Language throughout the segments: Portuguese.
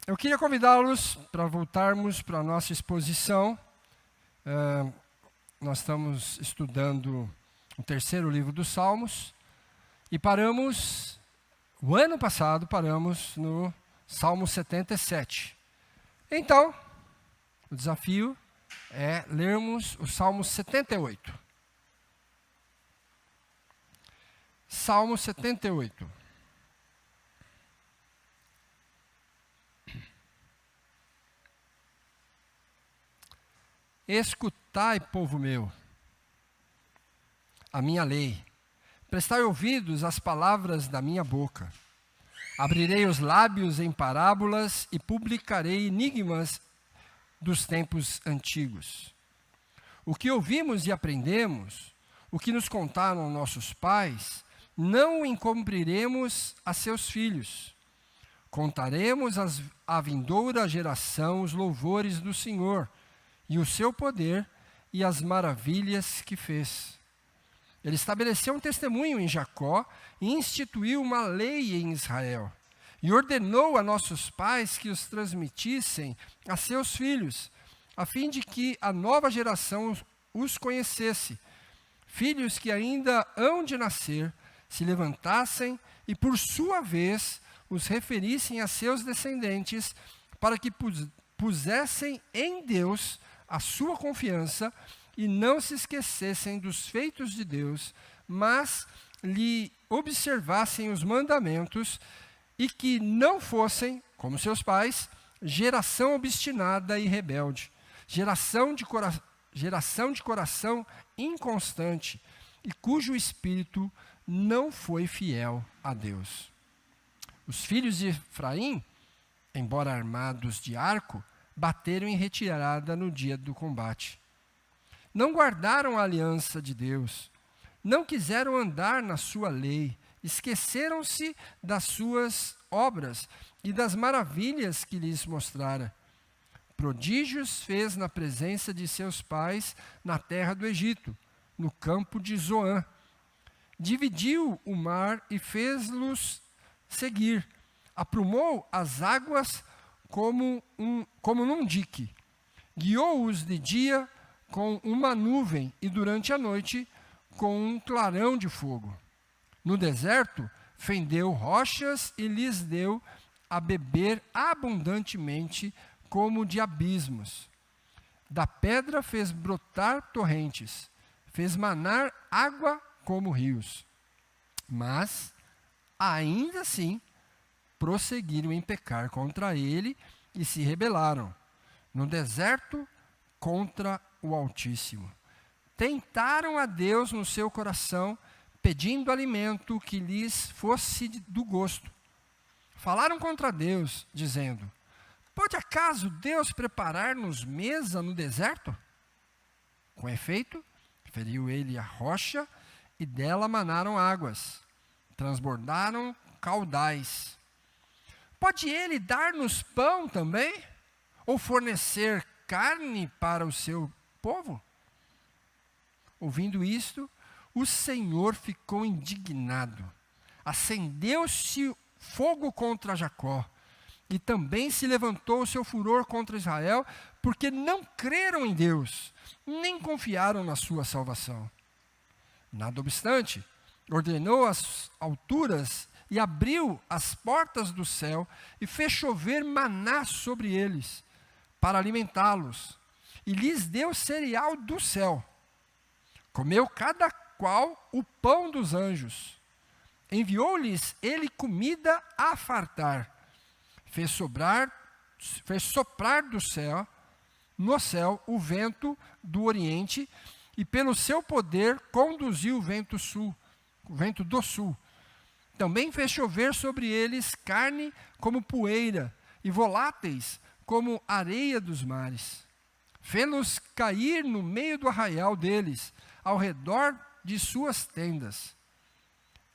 Eu queria convidá-los para voltarmos para a nossa exposição. Nós estamos estudando o terceiro livro dos Salmos e o ano passado paramos no Salmo 77. Então, o desafio é lermos o Salmo 78. Salmo 78. Escutai, povo meu, a minha lei. Prestai ouvidos às palavras da minha boca. Abrirei os lábios em parábolas e publicarei enigmas dos tempos antigos. O que ouvimos e aprendemos, o que nos contaram nossos pais, não encobriremos a seus filhos. Contaremos à vindoura geração os louvores do Senhor, e o seu poder e as maravilhas que fez. Ele estabeleceu um testemunho em Jacó e instituiu uma lei em Israel. E ordenou a nossos pais que os transmitissem a seus filhos, a fim de que a nova geração os conhecesse. Filhos que ainda hão de nascer, se levantassem e, por sua vez, os referissem a seus descendentes, para que pusessem em Deus a sua confiança e não se esquecessem dos feitos de Deus, mas lhe observassem os mandamentos e que não fossem, como seus pais, geração obstinada e rebelde, geração de coração inconstante e cujo espírito não foi fiel a Deus. Os filhos de Efraim, embora armados de arco, bateram em retirada no dia do combate. Não guardaram a aliança de Deus, não quiseram andar na sua lei, esqueceram-se das suas obras e das maravilhas que lhes mostrara. Prodígios fez na presença de seus pais na terra do Egito, no campo de Zoã. Dividiu o mar e fez-los seguir. Aprumou as águas como num dique. Guiou-os de dia com uma nuvem e durante a noite com um clarão de fogo. No deserto, fendeu rochas e lhes deu a beber abundantemente como de abismos. Da pedra fez brotar torrentes, fez manar água como rios. Mas, ainda assim, prosseguiram em pecar contra ele e se rebelaram. No deserto, contra o Altíssimo. Tentaram a Deus no seu coração, pedindo alimento que lhes fosse do gosto. Falaram contra Deus, dizendo: pode acaso Deus preparar-nos mesa no deserto? Com efeito, feriu ele a rocha e dela manaram águas, transbordaram caudais. Pode ele dar-nos pão também? Ou fornecer carne para o seu povo? Ouvindo isto, o Senhor ficou indignado. Acendeu-se fogo contra Jacó. E também se levantou o seu furor contra Israel, porque não creram em Deus, nem confiaram na sua salvação. Nada obstante, ordenou as alturas e abriu as portas do céu e fez chover maná sobre eles, para alimentá-los. E lhes deu cereal do céu. Comeu cada qual o pão dos anjos. Enviou-lhes ele comida a fartar. Fez soprar no céu o vento do oriente, e pelo seu poder conduziu o vento do sul. Também fez chover sobre eles carne como poeira, e voláteis como areia dos mares. Fê-los cair no meio do arraial deles, ao redor de suas tendas.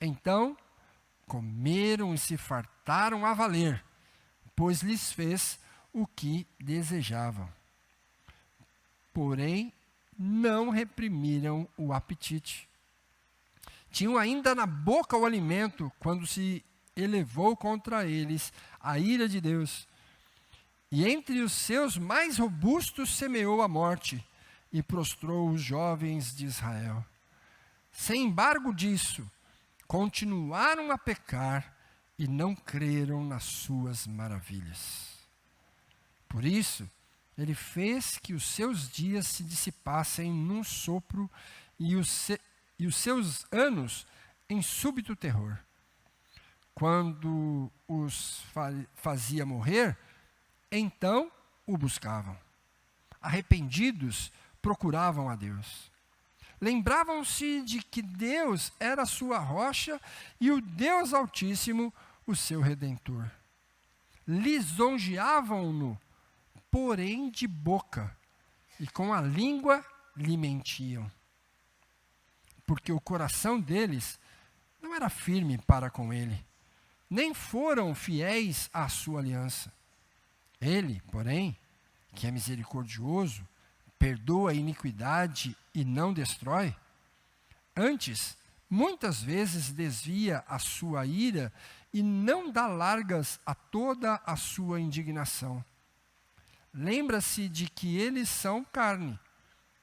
Então comeram e se fartaram a valer, pois lhes fez o que desejavam. Porém, não reprimiram o apetite. Tinham ainda na boca o alimento quando se elevou contra eles a ira de Deus. E entre os seus mais robustos semeou a morte e prostrou os jovens de Israel. Sem embargo disso, continuaram a pecar e não creram nas suas maravilhas. Por isso, ele fez que os seus dias se dissipassem num sopro e os seus anos em súbito terror. Quando os fazia morrer, então o buscavam. Arrependidos, procuravam a Deus. Lembravam-se de que Deus era a sua rocha e o Deus Altíssimo o seu Redentor. Lisonjeavam-no, porém de boca, e com a língua lhe mentiam. Porque o coração deles não era firme para com ele, nem foram fiéis à sua aliança. Ele, porém, que é misericordioso, perdoa a iniquidade e não destrói. Antes, muitas vezes desvia a sua ira e não dá largas a toda a sua indignação. Lembra-se de que eles são carne,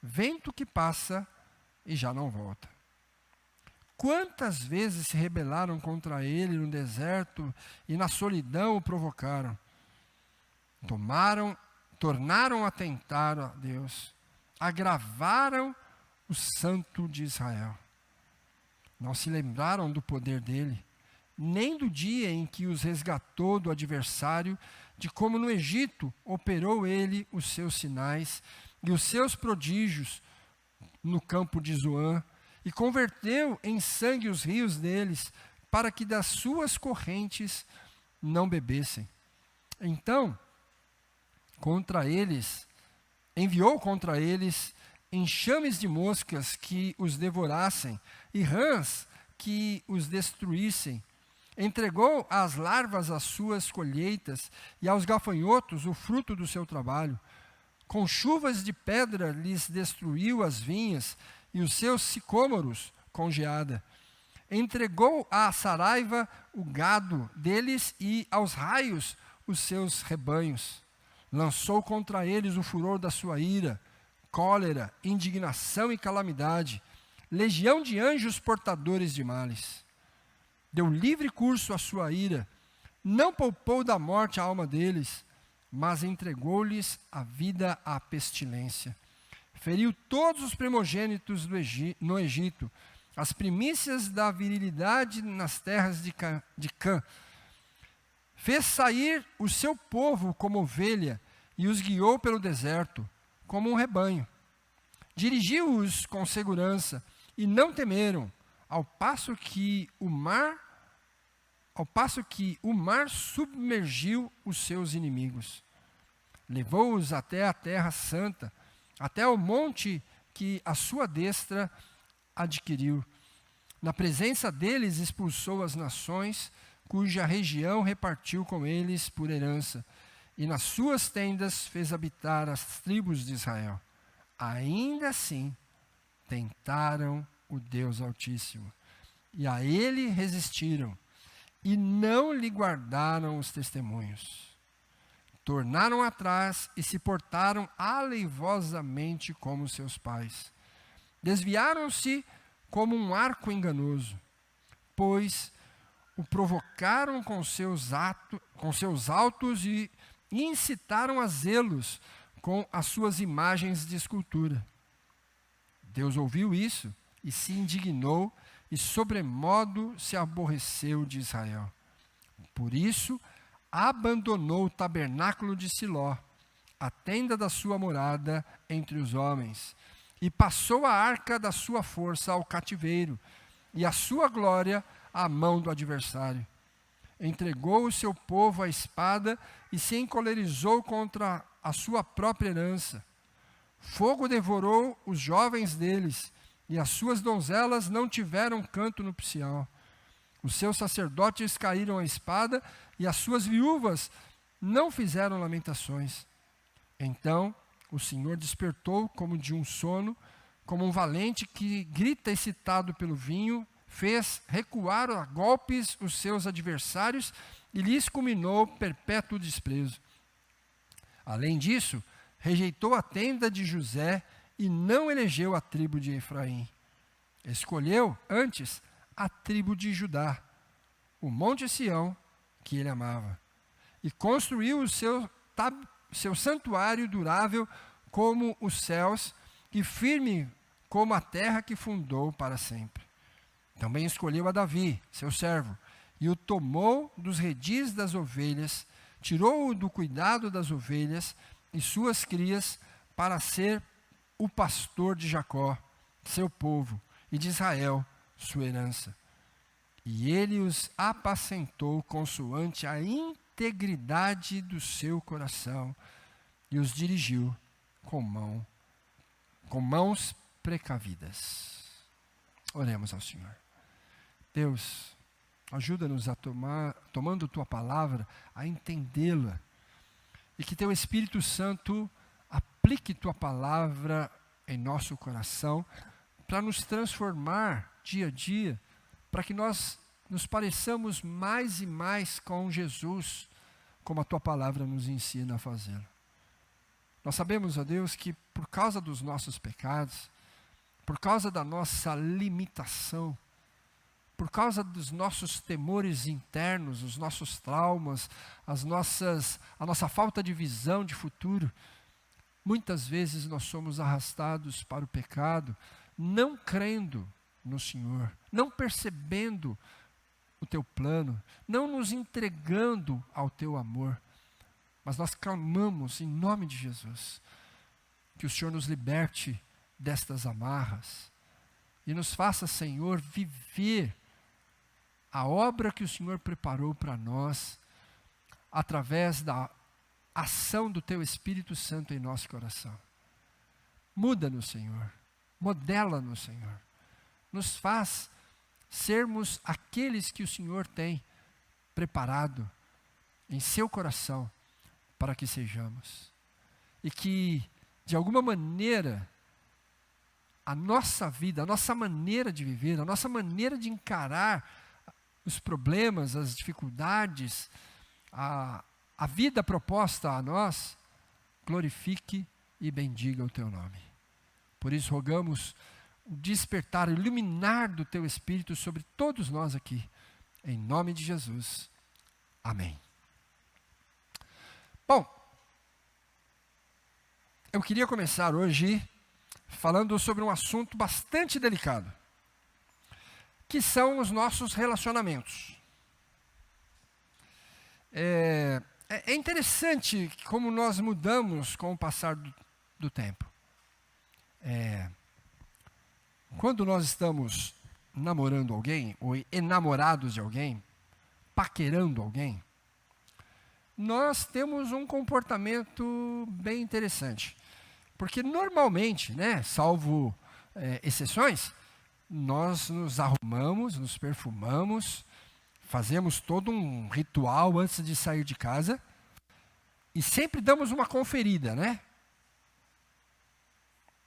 vento que passa e já não volta. Quantas vezes se rebelaram contra ele no deserto e na solidão o provocaram? Tornaram a tentar a Deus, agravaram o Santo de Israel. Não se lembraram do poder dele, nem do dia em que os resgatou do adversário, de como no Egito operou ele os seus sinais e os seus prodígios no campo de Zoan, e converteu em sangue os rios deles, para que das suas correntes não bebessem. Então, enviou contra eles enxames de moscas que os devorassem e rãs que os destruíssem. Entregou às larvas as suas colheitas e aos gafanhotos o fruto do seu trabalho. Com chuvas de pedra lhes destruiu as vinhas e os seus sicômoros com geada. Entregou à saraiva o gado deles e aos raios os seus rebanhos. Lançou contra eles o furor da sua ira, cólera, indignação e calamidade, legião de anjos portadores de males. Deu livre curso à sua ira, não poupou da morte a alma deles, mas entregou-lhes a vida à pestilência. Feriu todos os primogênitos no Egito, as primícias da virilidade nas terras de Cã. Fez sair o seu povo como ovelha e os guiou pelo deserto, como um rebanho. Dirigiu-os com segurança e não temeram, ao passo que o mar submergiu os seus inimigos. Levou-os até a terra santa, até o monte que a sua destra adquiriu. Na presença deles expulsou as nações, cuja região repartiu com eles por herança, e nas suas tendas fez habitar as tribos de Israel. Ainda assim, tentaram o Deus Altíssimo, e a ele resistiram, e não lhe guardaram os testemunhos. Tornaram atrás e se portaram aleivosamente como seus pais. Desviaram-se como um arco enganoso, pois o provocaram com seus altos e incitaram a zelos com as suas imagens de escultura. Deus ouviu isso e se indignou e sobremodo se aborreceu de Israel. Por isso, abandonou o tabernáculo de Siló, a tenda da sua morada entre os homens, e passou a arca da sua força ao cativeiro, e a sua glória à mão do adversário. Entregou o seu povo à espada e se encolerizou contra a sua própria herança. Fogo devorou os jovens deles, e as suas donzelas não tiveram canto nupcial. Os seus sacerdotes caíram à espada, e as suas viúvas não fizeram lamentações. Então o Senhor despertou como de um sono, como um valente que grita excitado pelo vinho, fez recuar a golpes os seus adversários e lhes culminou perpétuo desprezo. Além disso, rejeitou a tenda de José e não elegeu a tribo de Efraim. Escolheu, antes, a tribo de Judá, o monte Sião, que ele amava, e construiu o seu santuário durável como os céus e firme como a terra que fundou para sempre. Também escolheu a Davi, seu servo, e o tomou dos redis das ovelhas, tirou-o do cuidado das ovelhas e suas crias para ser o pastor de Jacó, seu povo, e de Israel, sua herança. E ele os apacentou consoante a integridade do seu coração e os dirigiu com mãos precavidas. Oremos ao Senhor. Deus, ajuda-nos a tomando tua palavra, a entendê-la, e que teu Espírito Santo aplique tua palavra em nosso coração, para nos transformar dia a dia, para que nós nos pareçamos mais e mais com Jesus, como a tua palavra nos ensina a fazê-lo. Nós sabemos, ó Deus, que por causa dos nossos pecados, por causa da nossa limitação, por causa dos nossos temores internos, os nossos traumas, a nossa falta de visão de futuro, muitas vezes nós somos arrastados para o pecado, não crendo no Senhor, não percebendo o teu plano, não nos entregando ao teu amor. Mas nós clamamos em nome de Jesus, que o Senhor nos liberte destas amarras e nos faça, Senhor, viver a obra que o Senhor preparou para nós, através da ação do teu Espírito Santo em nosso coração. Muda-nos, Senhor, modela-nos, Senhor, nos faz sermos aqueles que o Senhor tem preparado em seu coração para que sejamos. E que, de alguma maneira, a nossa vida, a nossa maneira de viver, a nossa maneira de encarar os problemas, as dificuldades, a vida proposta a nós, glorifique e bendiga o teu nome. Por isso rogamos o despertar, o iluminar do teu Espírito sobre todos nós aqui, em nome de Jesus. Amém. Bom, eu queria começar hoje falando sobre um assunto bastante delicado, que são os nossos relacionamentos. É interessante como nós mudamos com o passar do tempo. Quando nós estamos namorando alguém, ou enamorados de alguém, paquerando alguém, nós temos um comportamento bem interessante. Porque normalmente, salvo exceções, nós nos arrumamos, nos perfumamos, fazemos todo um ritual antes de sair de casa e sempre damos uma conferida,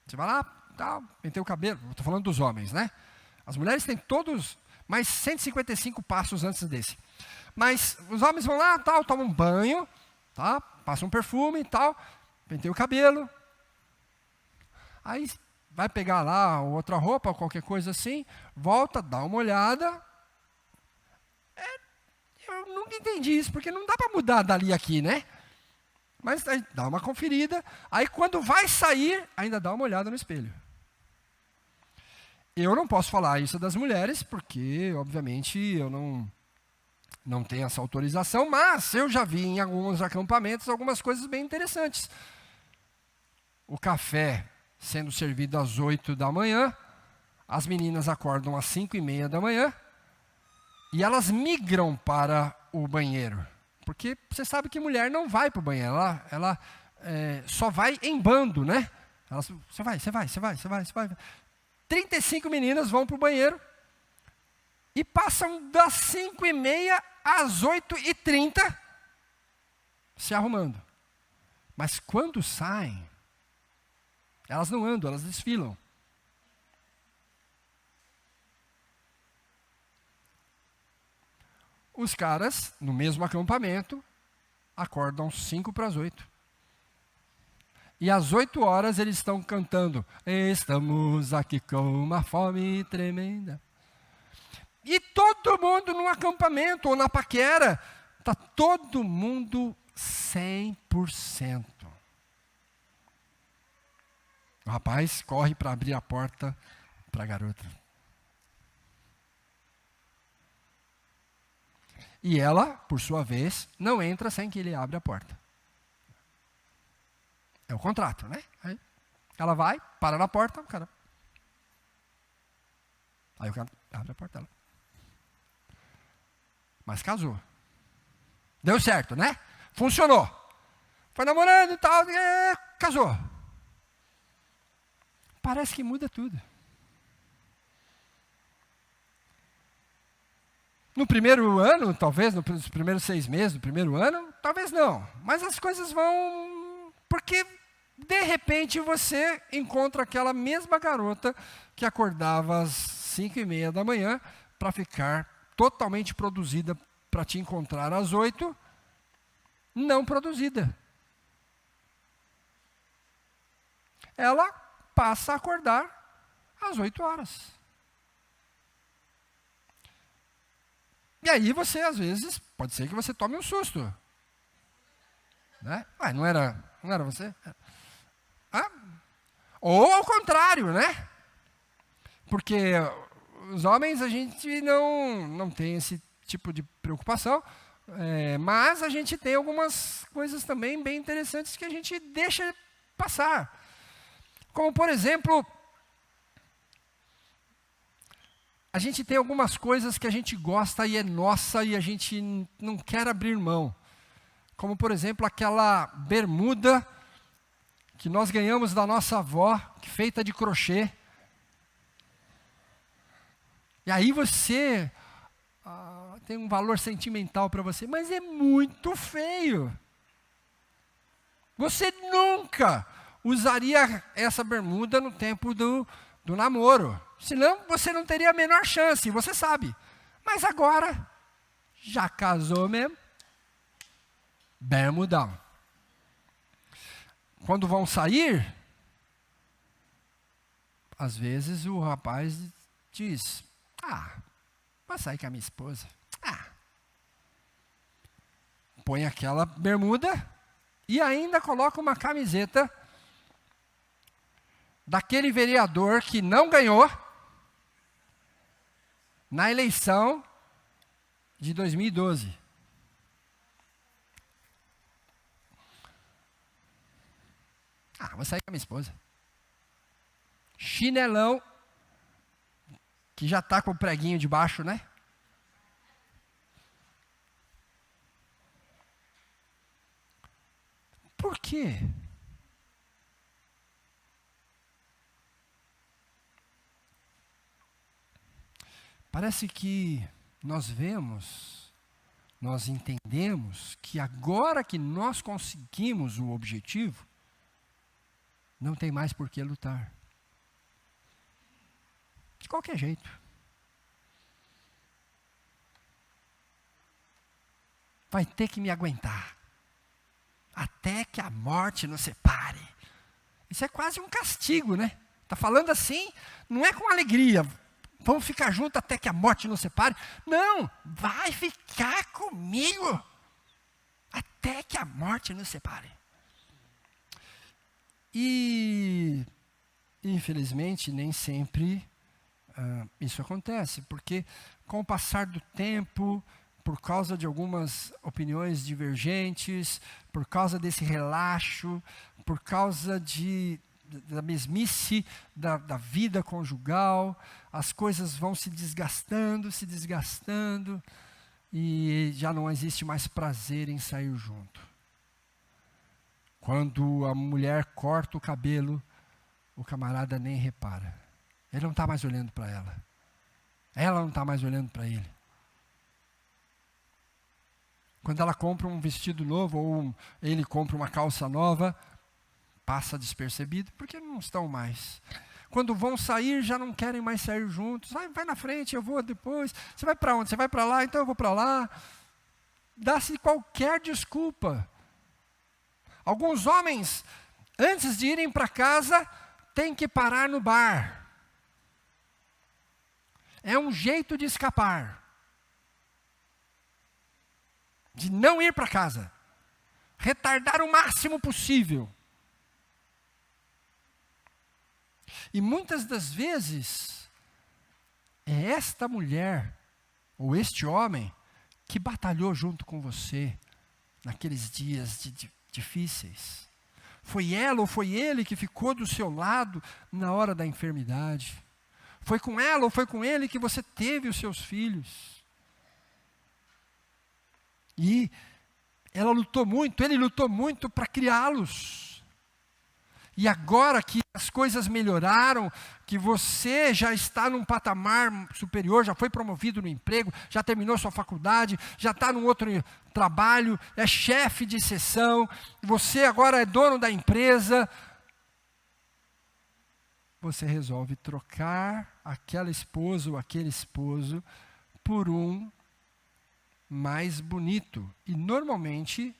Você vai lá, pentei o cabelo, estou falando dos homens, As mulheres têm todos mais 155 passos antes desse. Mas os homens vão lá, tomam um banho, passam um perfume e tal, pentei o cabelo. Aí vai pegar lá outra roupa, qualquer coisa assim, volta, dá uma olhada. Eu nunca entendi isso, porque não dá para mudar dali aqui, Mas aí dá uma conferida, aí quando vai sair, ainda dá uma olhada no espelho. Eu não posso falar isso das mulheres, porque, obviamente, eu não tenho essa autorização, mas eu já vi em alguns acampamentos algumas coisas bem interessantes. O café sendo servido às 8 da manhã, as meninas acordam às 5:30 da manhã, e elas migram para o banheiro. Porque você sabe que mulher não vai para o banheiro, ela só vai em bando, Você vai. 35 meninas vão para o banheiro, e passam das 5:30 às 8:30, se arrumando. Mas quando saem, elas não andam, elas desfilam. Os caras, no mesmo acampamento, acordam 7:55. E às 8 horas eles estão cantando: estamos aqui com uma fome tremenda. E todo mundo no acampamento ou na paquera, está todo mundo 100%. O rapaz corre para abrir a porta para a garota. E ela, por sua vez, não entra sem que ele abra a porta. É o contrato, né? Aí ela vai, para na porta, o cara. Aí o cara abre a porta dela. Mas casou. Deu certo, né? Funcionou. Foi namorando e tal, casou. Parece que muda tudo. No primeiro ano, talvez, nos primeiros 6 meses do primeiro ano, talvez não. Mas as coisas vão... Porque, de repente, você encontra aquela mesma garota que acordava às 5:30 da manhã para ficar totalmente produzida para te encontrar às 8, não produzida. Ela passa a acordar às 8 horas. E aí você, às vezes, pode ser que você tome um susto. Né? Não era você? Ah? Ou ao contrário, né? Porque os homens, a gente não tem esse tipo de preocupação, mas a gente tem algumas coisas também bem interessantes que a gente deixa passar. Como, por exemplo, a gente tem algumas coisas que a gente gosta e é nossa e a gente não quer abrir mão. Como, por exemplo, aquela bermuda que nós ganhamos da nossa avó, feita de crochê. E aí você tem um valor sentimental para você, mas é muito feio. Você nunca usaria essa bermuda no tempo do namoro. Senão você não teria a menor chance, você sabe. Mas agora, já casou mesmo, bermudão. Quando vão sair, às vezes o rapaz diz: vou sair com a minha esposa. Põe aquela bermuda e ainda coloca uma camiseta daquele vereador que não ganhou na eleição de 2012. Vou sair com a minha esposa. Chinelão, que já está com o preguinho de baixo, né? Por quê? Parece que nós entendemos que agora que nós conseguimos o objetivo, não tem mais por que lutar. De qualquer jeito. Vai ter que me aguentar. Até que a morte nos separe. Isso é quase um castigo, né? Está falando assim, não é com alegria. Vamos ficar juntos até que a morte nos separe. Não, vai ficar comigo. Até que a morte nos separe. E, infelizmente, nem sempre isso acontece. Porque com o passar do tempo, por causa de algumas opiniões divergentes, por causa desse relaxo, por causa da mesmice da vida conjugal, as coisas vão se desgastando, e já não existe mais prazer em sair junto. Quando a mulher corta o cabelo, o camarada nem repara. Ele não está mais olhando para ela não está mais olhando para ele. Quando ela compra um vestido novo ou ele compra uma calça nova, passa despercebido, porque não estão mais. Quando vão sair, já não querem mais sair juntos. Vai na frente, eu vou depois. Você vai para onde? Você vai para lá, então eu vou para lá. Dá-se qualquer desculpa. Alguns homens, antes de irem para casa, têm que parar no bar. É um jeito de escapar. De não ir para casa. Retardar o máximo possível. E muitas das vezes, é esta mulher, ou este homem, que batalhou junto com você, naqueles dias difíceis. Foi ela ou foi ele que ficou do seu lado na hora da enfermidade. Foi com ela ou foi com ele que você teve os seus filhos. E ela lutou muito, ele lutou muito para criá-los. E agora que as coisas melhoraram, que você já está num patamar superior, já foi promovido no emprego, já terminou sua faculdade, já está num outro trabalho, é chefe de seção, você agora é dono da empresa, você resolve trocar aquela esposa ou aquele esposo por um mais bonito e normalmente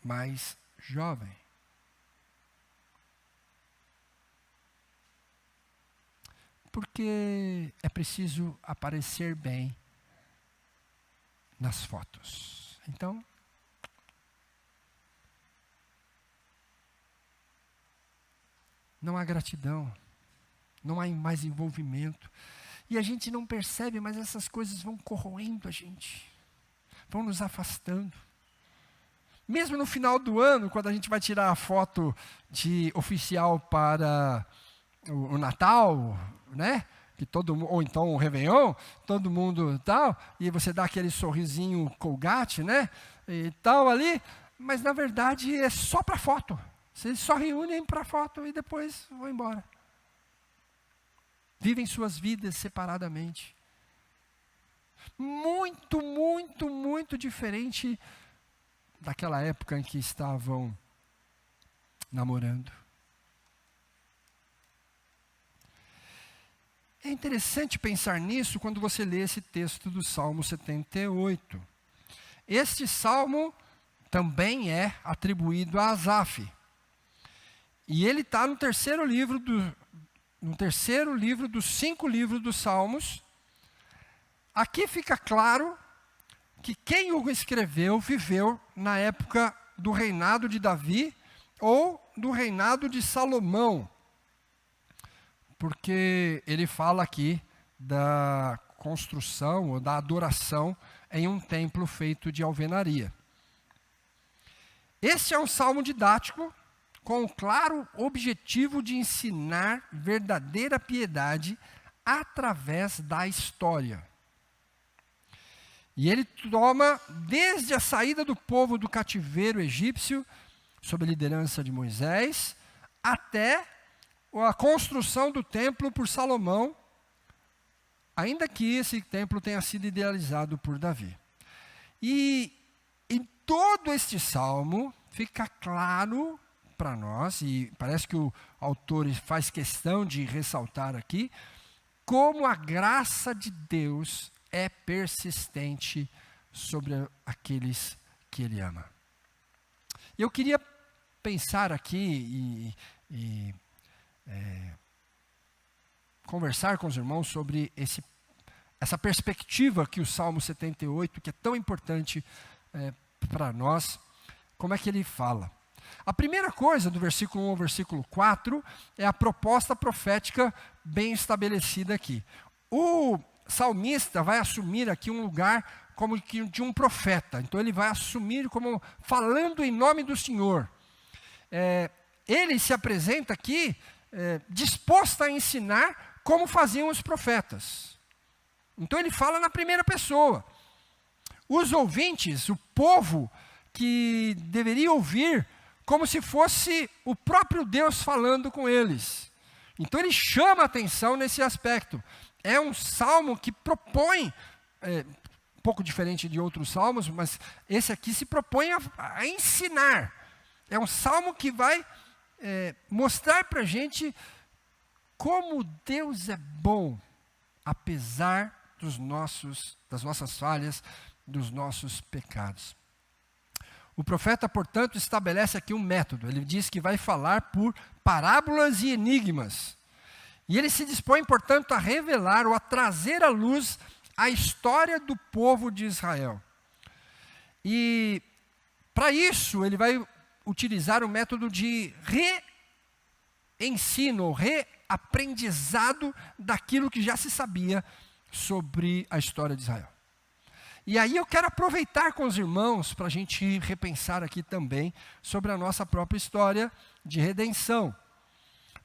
mais jovem. Porque é preciso aparecer bem nas fotos. Então, não há gratidão, não há mais envolvimento. E a gente não percebe, mas essas coisas vão corroendo a gente, vão nos afastando. Mesmo no final do ano, quando a gente vai tirar a foto oficial para o Natal, né? Que ou então o Réveillon, todo mundo tal, e você dá aquele sorrisinho Colgate, né? E tal ali, mas na verdade é só para foto. Vocês só reúnem para foto e depois vão embora. Vivem suas vidas separadamente. Muito, muito, muito diferente daquela época em que estavam namorando. É interessante pensar nisso quando você lê esse texto do Salmo 78. Este salmo também é atribuído a Asaf. E ele está no terceiro livro dos 5 livros dos Salmos. Aqui fica claro que quem o escreveu viveu na época do reinado de Davi ou do reinado de Salomão. Porque ele fala aqui da construção ou da adoração em um templo feito de alvenaria. Este é um salmo didático com o claro objetivo de ensinar verdadeira piedade através da história. E ele toma desde a saída do povo do cativeiro egípcio, sob a liderança de Moisés, até a construção do templo por Salomão, ainda que esse templo tenha sido idealizado por Davi. E em todo este salmo fica claro para nós, e parece que o autor faz questão de ressaltar aqui, como a graça de Deus é persistente sobre aqueles que Ele ama. Eu queria pensar aqui e conversar com os irmãos sobre essa perspectiva que o Salmo 78, que é tão importante para nós, como é que ele fala. A primeira coisa, do versículo 1 ao versículo 4, é a proposta profética bem estabelecida aqui. O salmista vai assumir aqui um lugar como que de um profeta. Então ele vai assumir como falando em nome do Senhor. Ele se apresenta aqui disposto a ensinar como faziam os profetas. Então ele fala na primeira pessoa. Os ouvintes, o povo que deveria ouvir, como se fosse o próprio Deus falando com eles. Então ele chama a atenção nesse aspecto. É um salmo que propõe um pouco diferente de outros salmos, mas esse aqui se propõe a ensinar. É um salmo que vai mostrar para a gente como Deus é bom, apesar das nossas falhas, dos nossos pecados. O profeta, portanto, estabelece aqui um método. Ele diz que vai falar por parábolas e enigmas. E ele se dispõe, portanto, a revelar ou a trazer à luz a história do povo de Israel. E, para isso, ele vai utilizar o método de reensino, reaprendizado daquilo que já se sabia sobre a história de Israel. E aí eu quero aproveitar com os irmãos para a gente repensar aqui também sobre a nossa própria história de redenção.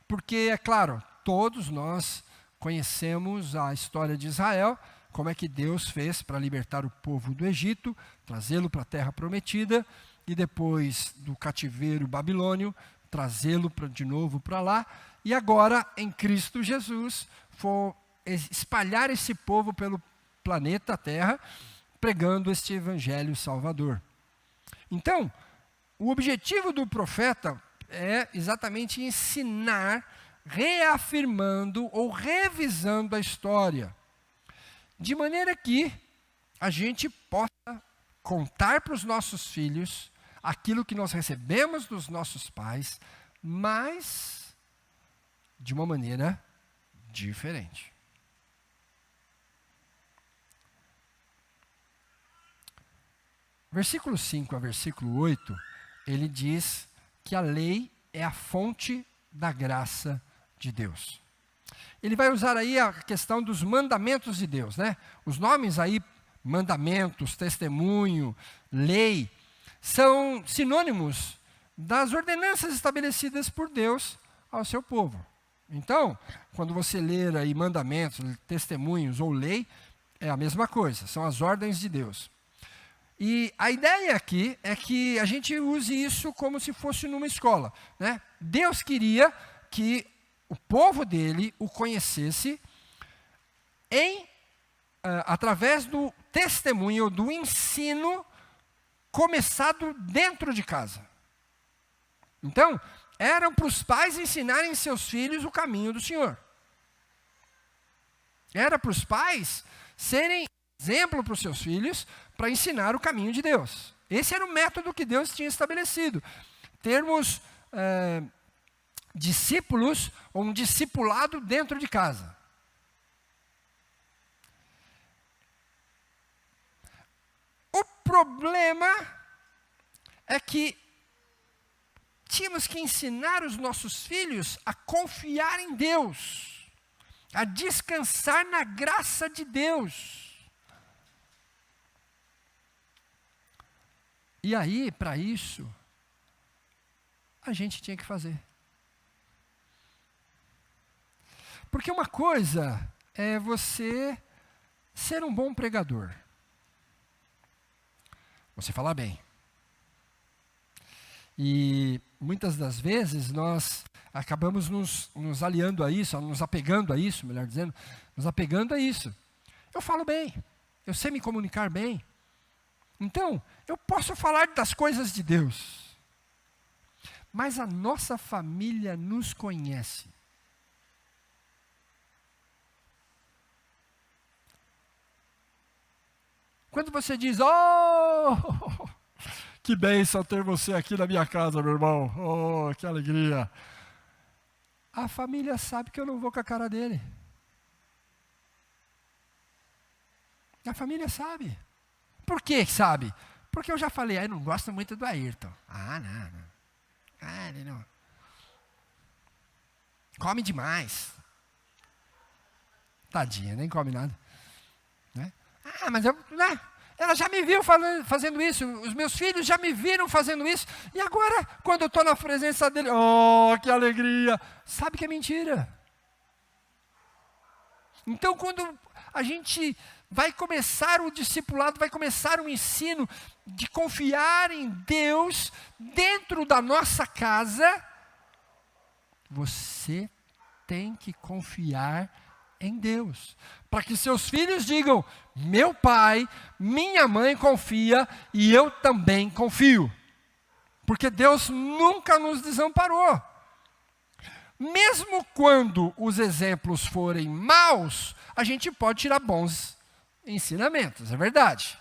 Porque, é claro, todos nós conhecemos a história de Israel, como é que Deus fez para libertar o povo do Egito, trazê-lo para a terra prometida, e depois do cativeiro babilônio, trazê-lo de novo para lá, e agora, em Cristo Jesus, for espalhar esse povo pelo planeta Terra, pregando este evangelho salvador. Então, o objetivo do profeta é exatamente ensinar, reafirmando ou revisando a história, de maneira que a gente possa contar para os nossos filhos aquilo que nós recebemos dos nossos pais, mas de uma maneira diferente. Versículo 5 a versículo 8, ele diz que a lei é a fonte da graça de Deus. Ele vai usar aí a questão dos mandamentos de Deus, né? Os nomes aí, mandamentos, testemunho, lei, são sinônimos das ordenanças estabelecidas por Deus ao seu povo. Então, quando você ler aí mandamentos, testemunhos ou lei, é a mesma coisa, são as ordens de Deus. E a ideia aqui é que a gente use isso como se fosse numa escola, né? Deus queria que o povo dele o conhecesse através do testemunho, do ensino começado dentro de casa. Então, eram para os pais ensinarem seus filhos o caminho do Senhor. Era para os pais serem exemplo para os seus filhos para ensinar o caminho de Deus. Esse era o método que Deus tinha estabelecido. Termos discípulos ou um discipulado dentro de casa. O problema é que tínhamos que ensinar os nossos filhos a confiar em Deus, a descansar na graça de Deus. E aí, para isso, a gente tinha que fazer. Porque uma coisa é você ser um bom pregador. Você falar bem. E muitas das vezes nós acabamos nos aliando a isso, nos apegando a isso, melhor dizendo, nos apegando a isso. Eu falo bem, eu sei me comunicar bem. Então, eu posso falar das coisas de Deus. Mas a nossa família nos conhece. Quando você diz, oh, que bênção ter você aqui na minha casa, meu irmão. Oh, que alegria. A família sabe que eu não vou com a cara dele. A família sabe. Por que sabe? Porque eu já falei, eu não gosto muito do Ayrton. Não. Ele não. Come demais. Tadinha, nem come nada. Né? Mas ela já me viu fazendo isso. Os meus filhos já me viram fazendo isso. E agora, quando eu estou na presença dele, oh, que alegria. Sabe que é mentira. Então, quando a gente vai começar o discipulado, vai começar o ensino de confiar em Deus dentro da nossa casa, você tem que confiar em Deus, para que seus filhos digam: meu pai, minha mãe confia e eu também confio. Porque Deus nunca nos desamparou. Mesmo quando os exemplos forem maus, a gente pode tirar bons ensinamentos, é verdade.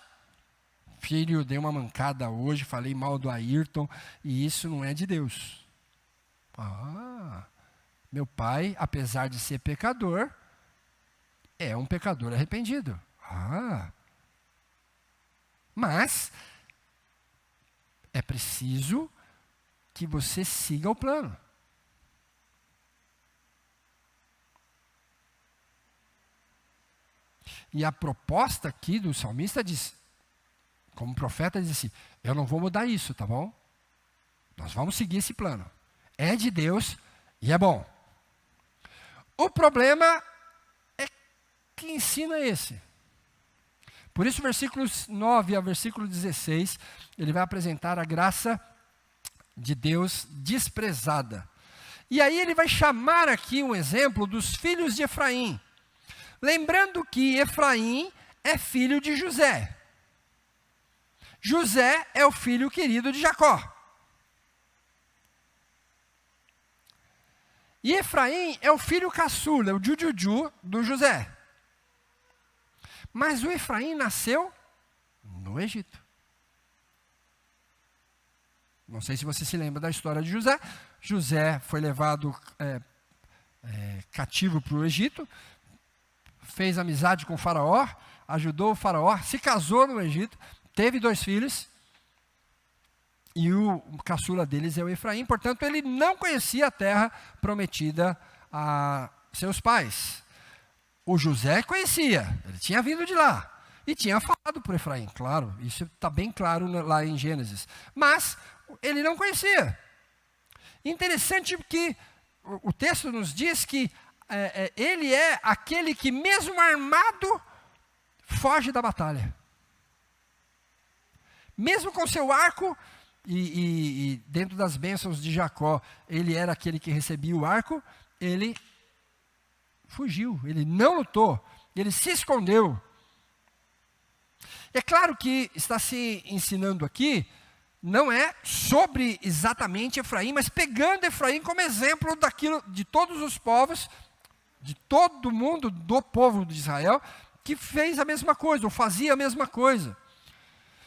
Filho, dei uma mancada hoje, falei mal do Ayrton, e isso não é de Deus. Meu pai, apesar de ser pecador, é um pecador arrependido. Mas é preciso que você siga o plano. E a proposta aqui do salmista diz, como profeta, diz assim: eu não vou mudar isso, tá bom? Nós vamos seguir esse plano. É de Deus e é bom. O problema é que ensino é esse. Por isso, versículos 9 ao versículo 16, ele vai apresentar a graça de Deus desprezada. E aí ele vai chamar aqui um exemplo dos filhos de Efraim. Lembrando que Efraim é filho de José. José é o filho querido de Jacó. E Efraim é o filho caçula, é o jujuju do José. Mas o Efraim nasceu no Egito. Não sei se você se lembra da história de José. José foi levado cativo para o Egito, fez amizade com o faraó, ajudou o faraó, se casou no Egito, teve 2 filhos, e o caçula deles é o Efraim. Portanto, ele não conhecia a terra prometida a seus pais. O José conhecia, ele tinha vindo de lá, e tinha falado para o Efraim, claro, isso está bem claro lá em Gênesis. Mas ele não conhecia. Interessante que o texto nos diz que ele é aquele que, mesmo armado, foge da batalha. Mesmo com seu arco, e dentro das bênçãos de Jacó, ele era aquele que recebia o arco, ele fugiu, ele não lutou, ele se escondeu. É claro que está se ensinando aqui, não é sobre exatamente Efraim, mas pegando Efraim como exemplo daquilo, de todos os povos, de todo mundo, do povo de Israel, que fez a mesma coisa, ou fazia a mesma coisa.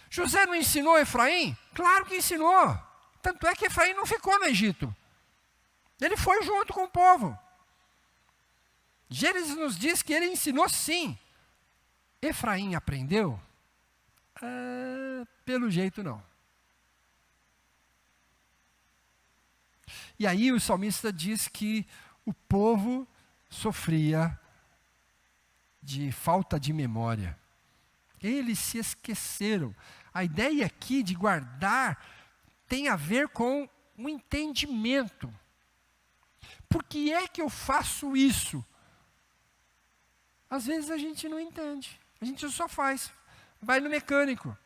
José não ensinou Efraim? Claro que ensinou. Tanto é que Efraim não ficou no Egito. Ele foi junto com o povo. Gênesis nos diz que ele ensinou sim. Efraim aprendeu? Pelo jeito não. E aí o salmista diz que o povo sofria de falta de memória. Eles se esqueceram. A ideia aqui de guardar tem a ver com um entendimento. Por que é que eu faço isso? Às vezes a gente não entende. A gente só faz. Vai no mecânico.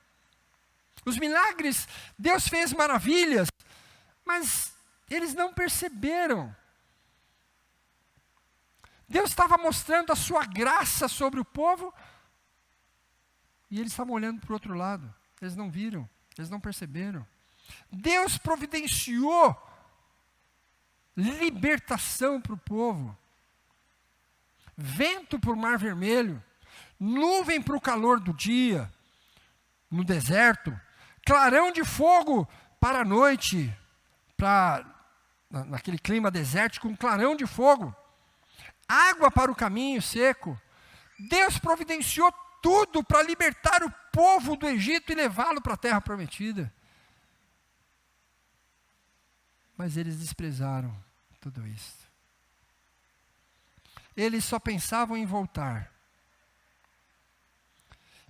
Os milagres, Deus fez maravilhas, mas eles não perceberam. Deus estava mostrando a sua graça sobre o povo, e eles estavam olhando para o outro lado. Eles não viram, eles não perceberam. Deus providenciou libertação para o povo. Vento para o Mar Vermelho, nuvem para o calor do dia, no deserto, clarão de fogo para a noite, naquele clima desértico, um clarão de fogo, água para o caminho seco. Deus providenciou tudo para libertar o povo do Egito e levá-lo para a terra prometida. Mas eles desprezaram tudo isso. Eles só pensavam em voltar.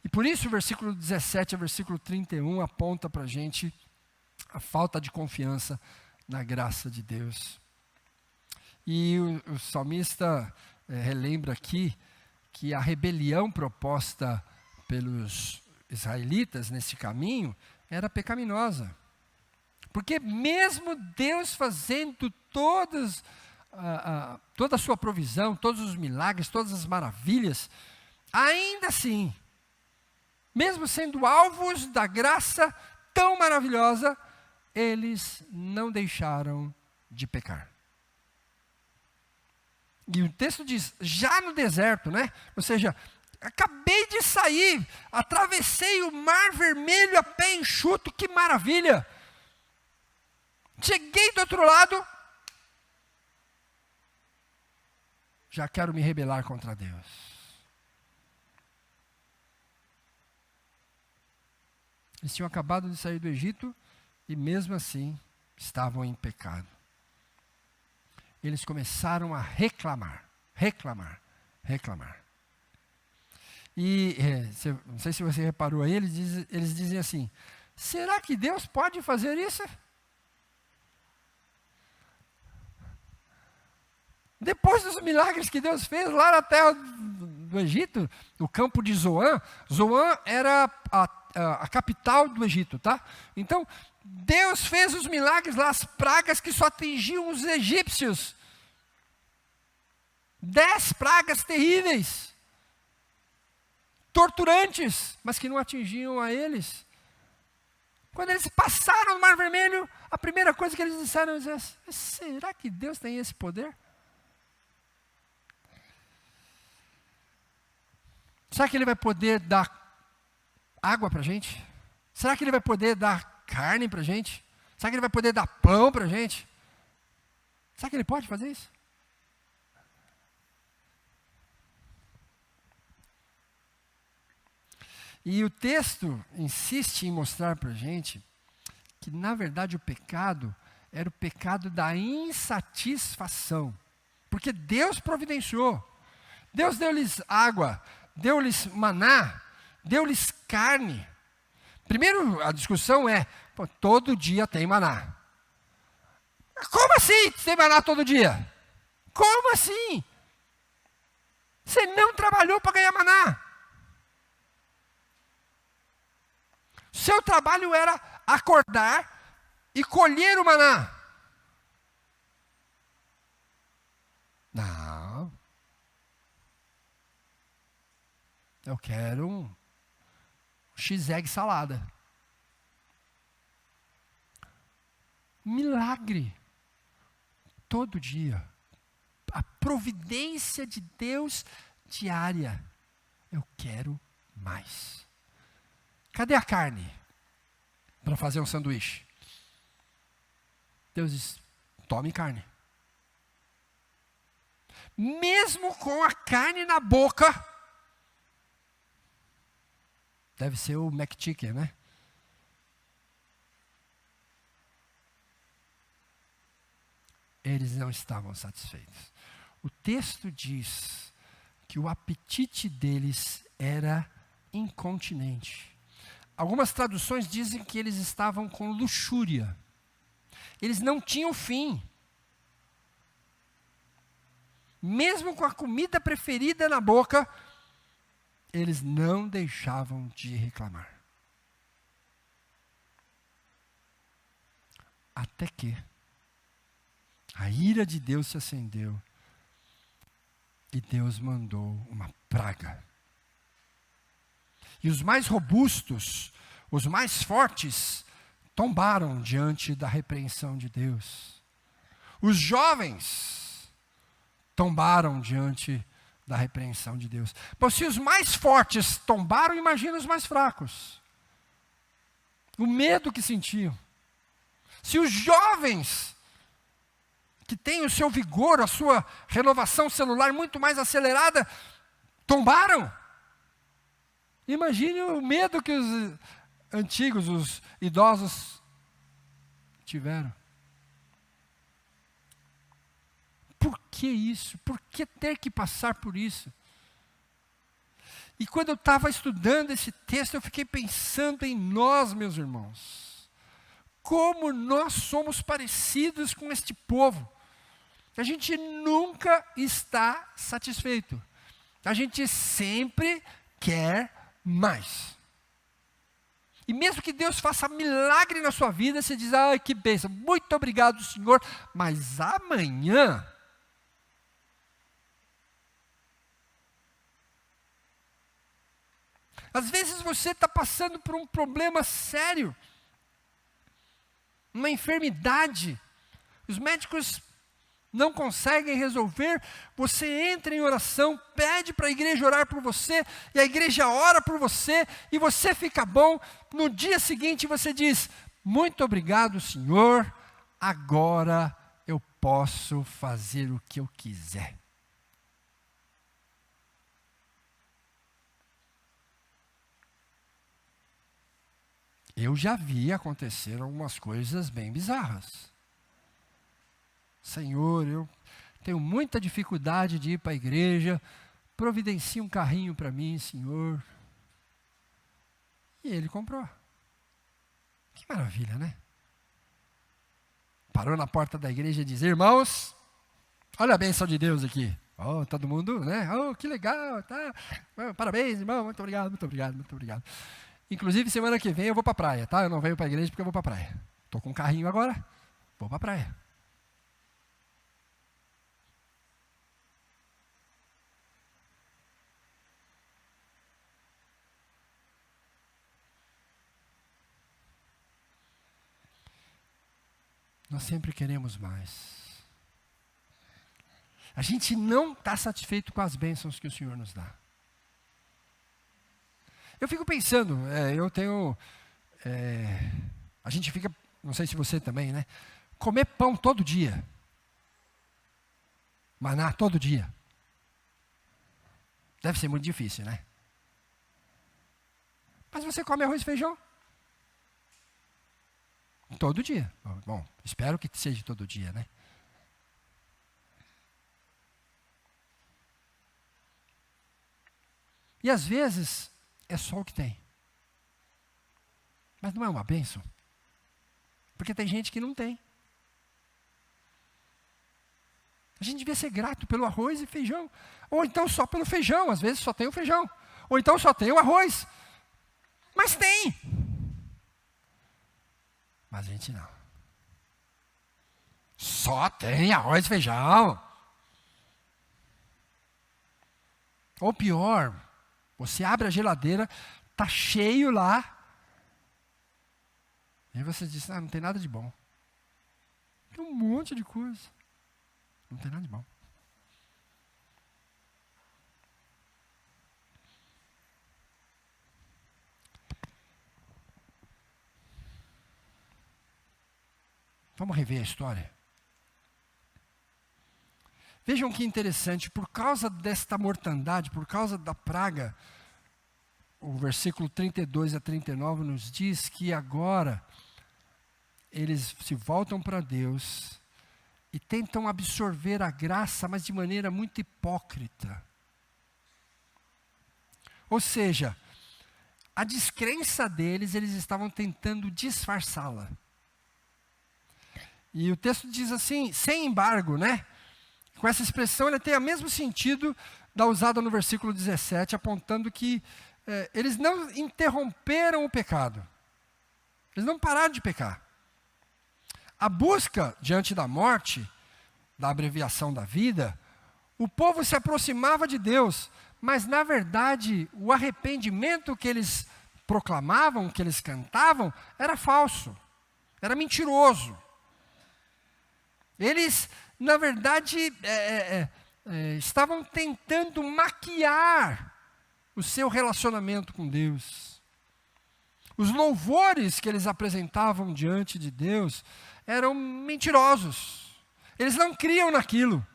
E por isso o versículo 17 ao versículo 31 aponta para a gente a falta de confiança na graça de Deus. E o salmista relembra aqui que a rebelião proposta pelos israelitas nesse caminho era pecaminosa. Porque mesmo Deus fazendo todas toda a sua provisão, todos os milagres, todas as maravilhas, ainda assim, mesmo sendo alvos da graça tão maravilhosa, eles não deixaram de pecar. E o texto diz, já no deserto, né? Ou seja, acabei de sair, atravessei o mar vermelho a pé enxuto, que maravilha! Cheguei do outro lado, já quero me rebelar contra Deus. Eles tinham acabado de sair do Egito e mesmo assim estavam em pecado. Eles começaram a reclamar. E, não sei se você reparou aí, eles dizem assim, será que Deus pode fazer isso? Depois dos milagres que Deus fez lá na terra do Egito, no campo de Zoan, Zoan era a capital do Egito, tá? Então, Deus fez os milagres lá, as pragas que só atingiam os egípcios. 10 pragas terríveis, torturantes, mas que não atingiam a eles. Quando eles passaram no Mar Vermelho, a primeira coisa que eles disseram é, será que Deus tem esse poder? Será que Ele vai poder dar água para a gente? Será que Ele vai poder dar carne para a gente? Será que Ele vai poder dar pão para a gente? Será que Ele pode fazer isso? E o texto insiste em mostrar para a gente que, na verdade, o pecado era o pecado da insatisfação. Porque Deus providenciou. Deus deu-lhes água, deu-lhes maná, deu-lhes carne. Primeiro, a discussão é, todo dia tem maná. Como assim tem maná todo dia? Como assim? Você não trabalhou para ganhar maná. Seu trabalho era acordar e colher o maná. Não. Eu quero um X-egg salada. Milagre. Todo dia. A providência de Deus diária. Eu quero mais. Cadê a carne para fazer um sanduíche? Deus diz, tome carne. Mesmo com a carne na boca, deve ser o McChicken, né? Eles não estavam satisfeitos. O texto diz que o apetite deles era incontinente. Algumas traduções dizem que eles estavam com luxúria. Eles não tinham fim. Mesmo com a comida preferida na boca, eles não deixavam de reclamar. Até que a ira de Deus se acendeu e Deus mandou uma praga. E os mais robustos, os mais fortes, tombaram diante da repreensão de Deus. Os jovens tombaram diante da repreensão de Deus. Pois se os mais fortes tombaram, imagina os mais fracos. O medo que sentiam. Se os jovens, que têm o seu vigor, a sua renovação celular muito mais acelerada, tombaram, imagine o medo que os antigos, os idosos tiveram. Por que isso? Por que ter que passar por isso? E quando eu estava estudando esse texto, eu fiquei pensando em nós, meus irmãos. Como nós somos parecidos com este povo. A gente nunca está satisfeito. A gente sempre quer mais. E mesmo que Deus faça milagre na sua vida, você diz, ai que bênção, muito obrigado Senhor, mas amanhã Às vezes você está passando por um problema sério, uma enfermidade. Os médicos não conseguem resolver, você entra em oração, pede para a igreja orar por você, e a igreja ora por você, e você fica bom. No dia seguinte você diz: muito obrigado, Senhor, agora eu posso fazer o que eu quiser. Eu já vi acontecer algumas coisas bem bizarras. Senhor, eu tenho muita dificuldade de ir para a igreja, providencia um carrinho para mim, Senhor. E ele comprou. Que maravilha, né? Parou na porta da igreja e disse: irmãos, olha a bênção de Deus aqui. Oh, todo mundo, né? Oh, que legal, tá? Parabéns, irmão, muito obrigado, muito obrigado, muito obrigado. Inclusive, semana que vem eu vou para a praia, tá? Eu não venho para a igreja porque eu vou para a praia. Estou com um carrinho agora, vou para a praia. Nós sempre queremos mais. A gente não está satisfeito com as bênçãos que o Senhor nos dá. Eu fico pensando, a gente fica, não sei se você também, né? Comer pão todo dia. Maná todo dia. Deve ser muito difícil, né? Mas você come arroz e feijão? Todo dia. Bom, espero que seja todo dia, né? E às vezes é só o que tem. Mas não é uma bênção. Porque tem gente que não tem. A gente devia ser grato pelo arroz e feijão. Ou então só pelo feijão, às vezes só tem o feijão. Ou então só tem o arroz. Mas tem. Mas a gente não. Só tem arroz e feijão. Ou pior, você abre a geladeira, está cheio lá. E aí você diz: não tem nada de bom. Tem um monte de coisa. Não tem nada de bom. Vamos rever a história. Vejam que interessante, por causa desta mortandade, por causa da praga, o versículo 32 a 39 nos diz que agora eles se voltam para Deus e tentam absorver a graça, mas de maneira muito hipócrita. Ou seja, a descrença deles, eles estavam tentando disfarçá-la. E o texto diz assim, sem embargo, né? Com essa expressão, ele tem o mesmo sentido da usada no versículo 17, apontando que eles não interromperam o pecado. Eles não pararam de pecar. A busca diante da morte, da abreviação da vida, o povo se aproximava de Deus, mas na verdade o arrependimento que eles proclamavam, que eles cantavam, era falso, era mentiroso. Eles, na verdade, estavam tentando maquiar o seu relacionamento com Deus. Os louvores que eles apresentavam diante de Deus eram mentirosos. Eles não criam naquilo.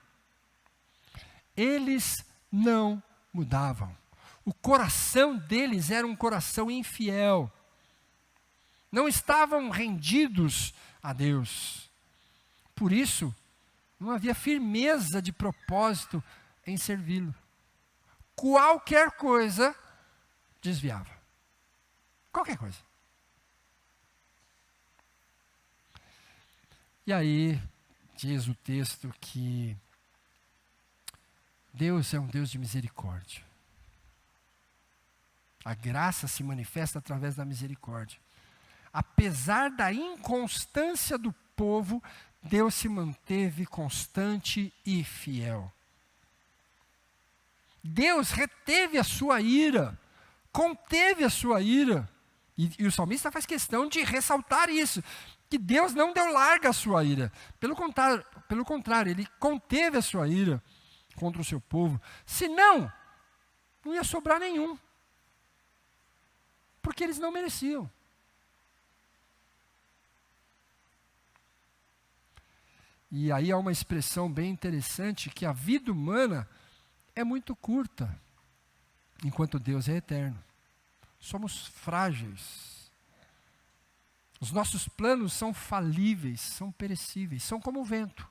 Eles não mudavam. O coração deles era um coração infiel. Não estavam rendidos a Deus. Por isso, não havia firmeza de propósito em servi-lo. Qualquer coisa desviava. Qualquer coisa. E aí, diz o texto que Deus é um Deus de misericórdia. A graça se manifesta através da misericórdia. Apesar da inconstância do povo, Deus se manteve constante e fiel. Deus reteve a sua ira conteve a sua ira. E o salmista faz questão de ressaltar isso, que Deus não deu larga à sua ira. Pelo contrário, ele conteve a sua ira contra o seu povo. Senão, não ia sobrar nenhum. Porque eles não mereciam. E aí há uma expressão bem interessante, que a vida humana é muito curta, enquanto Deus é eterno. Somos frágeis. Os nossos planos são falíveis, são perecíveis, são como o vento.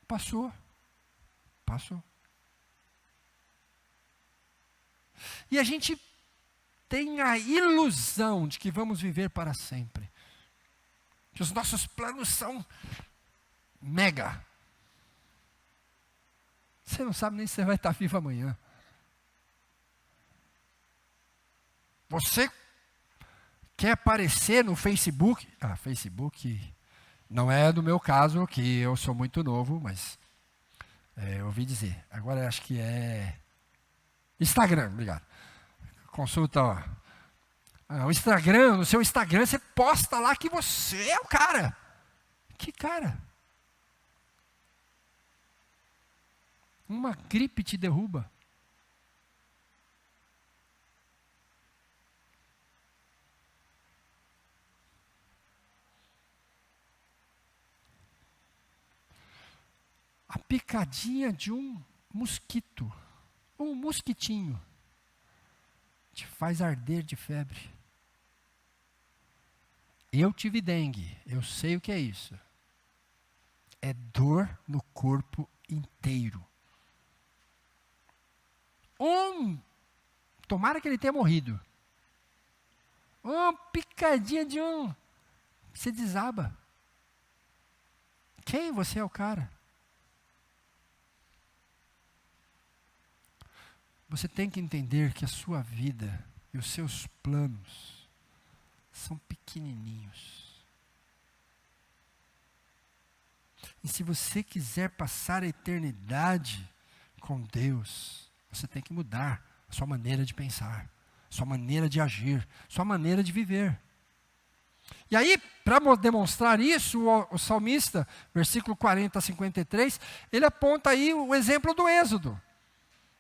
Passou. E a gente tem a ilusão de que vamos viver para sempre. Que os nossos planos são mega. Você não sabe nem se você vai estar vivo amanhã. Você quer aparecer no Facebook? Facebook não é do meu caso, que eu sou muito novo, mas eu ouvi dizer. Agora acho que é Instagram, obrigado. Consulta, ó. O Instagram, no seu Instagram, você posta lá que você é o cara. Que cara? Uma gripe te derruba. A picadinha de um mosquito, um mosquitinho, te faz arder de febre. Eu tive dengue, eu sei o que é isso. É dor no corpo inteiro. Tomara que ele tenha morrido. Uma picadinha de você desaba. Quem você é o cara? Você tem que entender que a sua vida e os seus planos são pequenininhos. E se você quiser passar a eternidade com Deus, você tem que mudar a sua maneira de pensar, sua maneira de agir, sua maneira de viver. E aí, para demonstrar isso, o salmista, versículo 40 a 53, ele aponta aí o exemplo do Êxodo.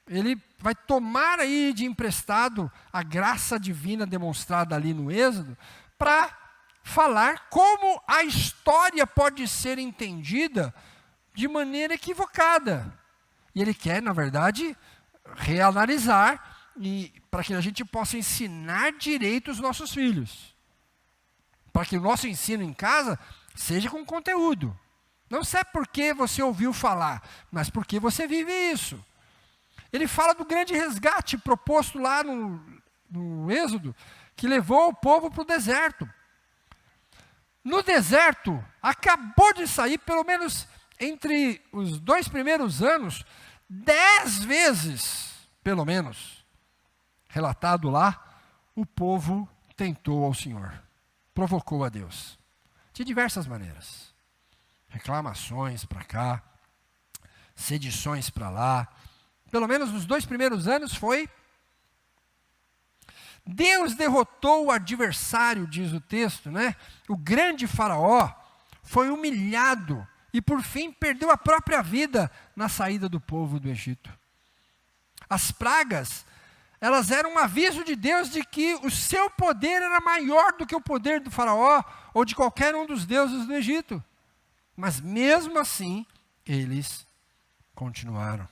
Ele vai tomar aí de emprestado a graça divina demonstrada ali no Êxodo, para falar como a história pode ser entendida de maneira equivocada. E ele quer, na verdade, reanalisar, para que a gente possa ensinar direito os nossos filhos. Para que o nosso ensino em casa seja com conteúdo. Não sei porque você ouviu falar, mas porque você vive isso. Ele fala do grande resgate proposto lá no Êxodo, que levou o povo para o deserto. No deserto, acabou de sair, pelo menos entre os 2 primeiros anos, 10 vezes, pelo menos, relatado lá, o povo tentou ao Senhor, provocou a Deus, de diversas maneiras. Reclamações para cá, sedições para lá. Pelo menos nos 2 primeiros anos foi. Deus derrotou o adversário, diz o texto, né? O grande faraó foi humilhado e por fim perdeu a própria vida na saída do povo do Egito. As pragas, elas eram um aviso de Deus de que o seu poder era maior do que o poder do faraó ou de qualquer um dos deuses do Egito. Mas mesmo assim, eles continuaram.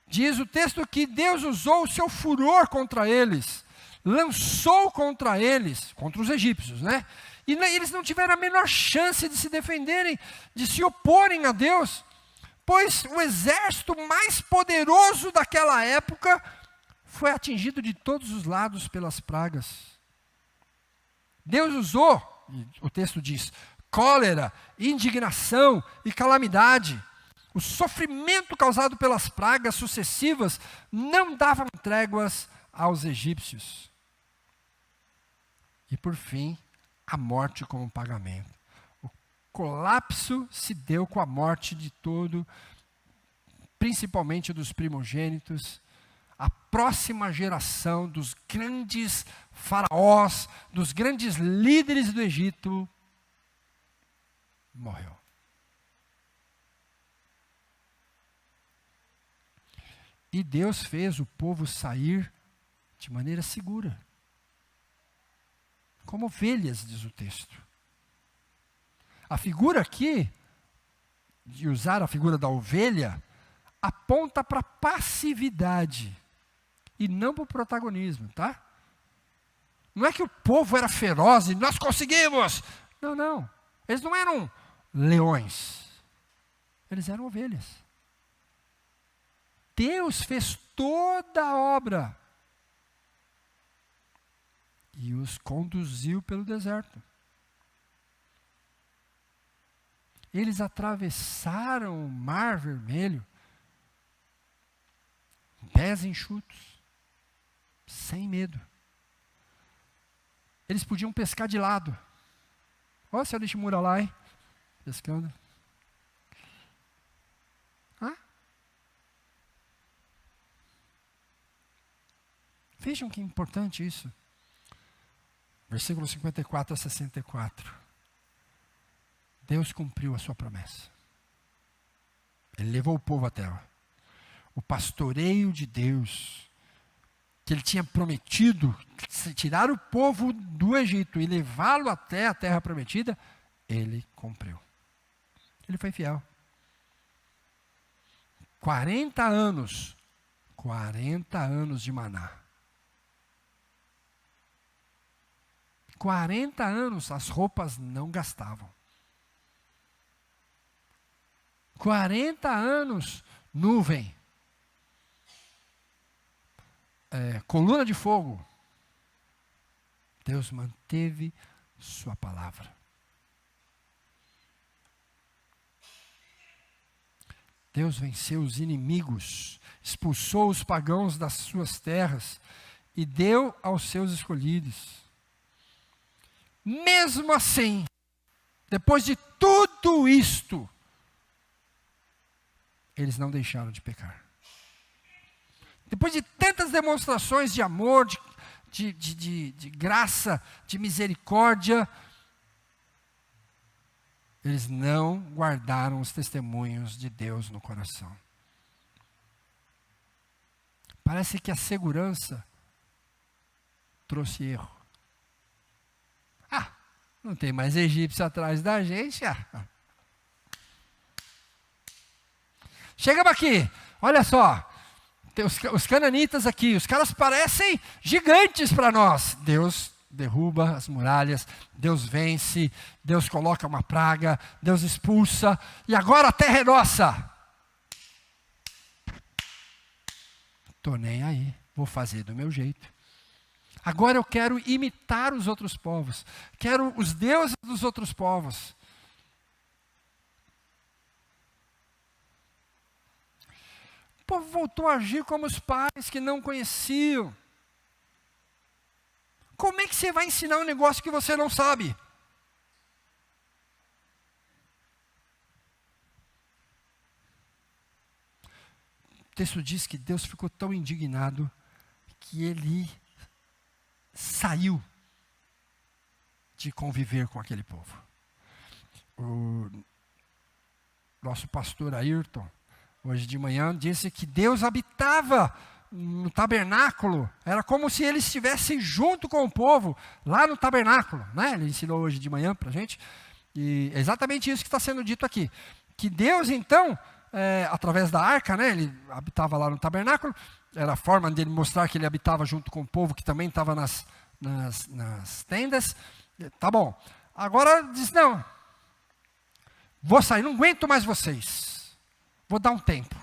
Diz o texto que Deus usou o seu furor contra eles, lançou contra eles, contra os egípcios, né? E eles não tiveram a menor chance de se defenderem, de se oporem a Deus, pois o exército mais poderoso daquela época foi atingido de todos os lados pelas pragas. Deus usou, o texto diz, cólera, indignação e calamidade. O sofrimento causado pelas pragas sucessivas não dava tréguas aos egípcios. E por fim, a morte como pagamento. O colapso se deu com a morte de todo, principalmente dos primogênitos, a próxima geração dos grandes faraós, dos grandes líderes do Egito, morreu. E Deus fez o povo sair de maneira segura, como ovelhas, diz o texto. A figura aqui, de usar a figura da ovelha, aponta para a passividade e não para o protagonismo, tá? Não é que o povo era feroz e nós conseguimos. Não, não. Eles não eram leões. Eles eram ovelhas. Deus fez toda a obra e os conduziu pelo deserto. Eles atravessaram o Mar Vermelho, pés enxutos, sem medo. Eles podiam pescar de lado. Olha o seu Nishimura lá, hein? Pescando. Vejam que importante isso. Versículo 54 a 64. Deus cumpriu a sua promessa. Ele levou o povo à terra. O pastoreio de Deus, que ele tinha prometido, tirar o povo do Egito e levá-lo até a terra prometida, ele cumpriu. Ele foi fiel. 40 anos de maná. 40 anos as roupas não gastavam. 40 anos nuvem. Coluna de fogo. Deus manteve sua palavra. Deus venceu os inimigos, expulsou os pagãos das suas terras e deu aos seus escolhidos. Mesmo assim, depois de tudo isto, eles não deixaram de pecar. Depois de tantas demonstrações de amor, de graça, de misericórdia, eles não guardaram os testemunhos de Deus no coração. Parece que a segurança trouxe erro. Não tem mais egípcio atrás da gente. Chega aqui, olha só. Tem os cananitas aqui, os caras parecem gigantes para nós. Deus derruba as muralhas, Deus vence, Deus coloca uma praga, Deus expulsa, e agora a terra é nossa. Estou nem aí, vou fazer do meu jeito. Agora eu quero imitar os outros povos, quero os deuses dos outros povos. O povo voltou a agir como os pais que não conheciam. Como é que você vai ensinar um negócio que você não sabe? O texto diz que Deus ficou tão indignado que ele saiu de conviver com aquele povo. O nosso pastor Ayrton, hoje de manhã, disse que Deus habitava no tabernáculo. Era como se ele estivesse junto com o povo, lá no tabernáculo, né? Ele ensinou hoje de manhã para a gente. E é exatamente isso que está sendo dito aqui. Que Deus, então, através da arca, né? Ele habitava lá no tabernáculo. Era a forma dele mostrar que ele habitava junto com o povo, que também estava nas tendas. Tá bom. Agora diz, não. Vou sair, não aguento mais vocês. Vou dar um tempo.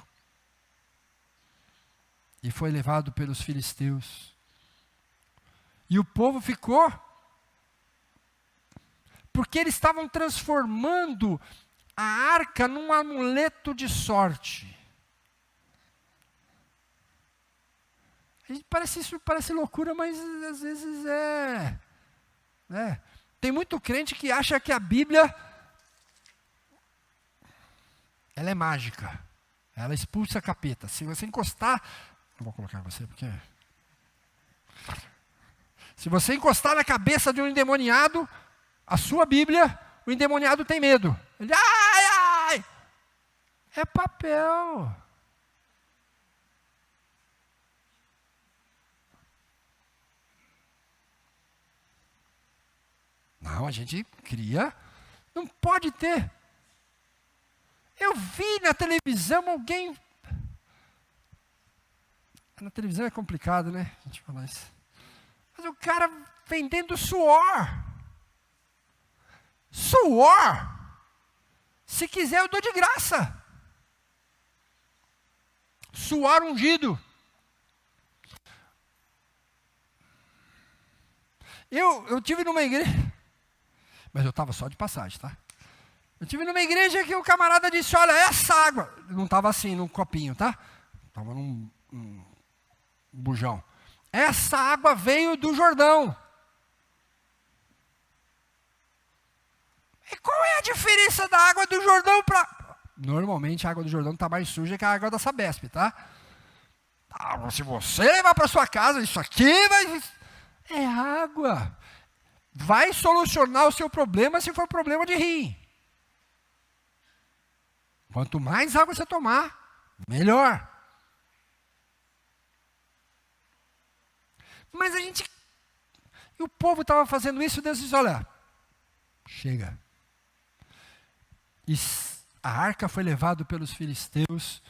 E foi levado pelos filisteus. E o povo ficou, porque eles estavam transformando a arca num amuleto de sorte. Isso parece loucura, mas às vezes é. Tem muito crente que acha que a Bíblia ela é mágica. Ela expulsa capeta. Se você encostar Não vou colocar você porque... Se você encostar na cabeça de um endemoniado, a sua Bíblia, o endemoniado tem medo. Ele, ai, ai! É papel. Não, a gente cria, não pode ter. Eu vi na televisão alguém... Na televisão é complicado, né? A gente falar isso. Mas o cara vendendo suor. Suor! Se quiser eu dou de graça. Suor ungido. Eu tive numa igreja... Mas eu estava só de passagem, tá? Eu tive numa igreja que o camarada disse, olha, essa água... Não estava assim, num copinho, tá? Estava num bujão. Essa água veio do Jordão. E qual é a diferença da água do Jordão para... Normalmente a água do Jordão está mais suja que a água da Sabesp, tá? Se você levar para sua casa, isso aqui vai... É água. Vai solucionar o seu problema se for problema de rim. Quanto mais água você tomar, melhor. Mas a gente... E o povo estava fazendo isso, Deus disse, olha, chega. E a arca foi levada pelos filisteus,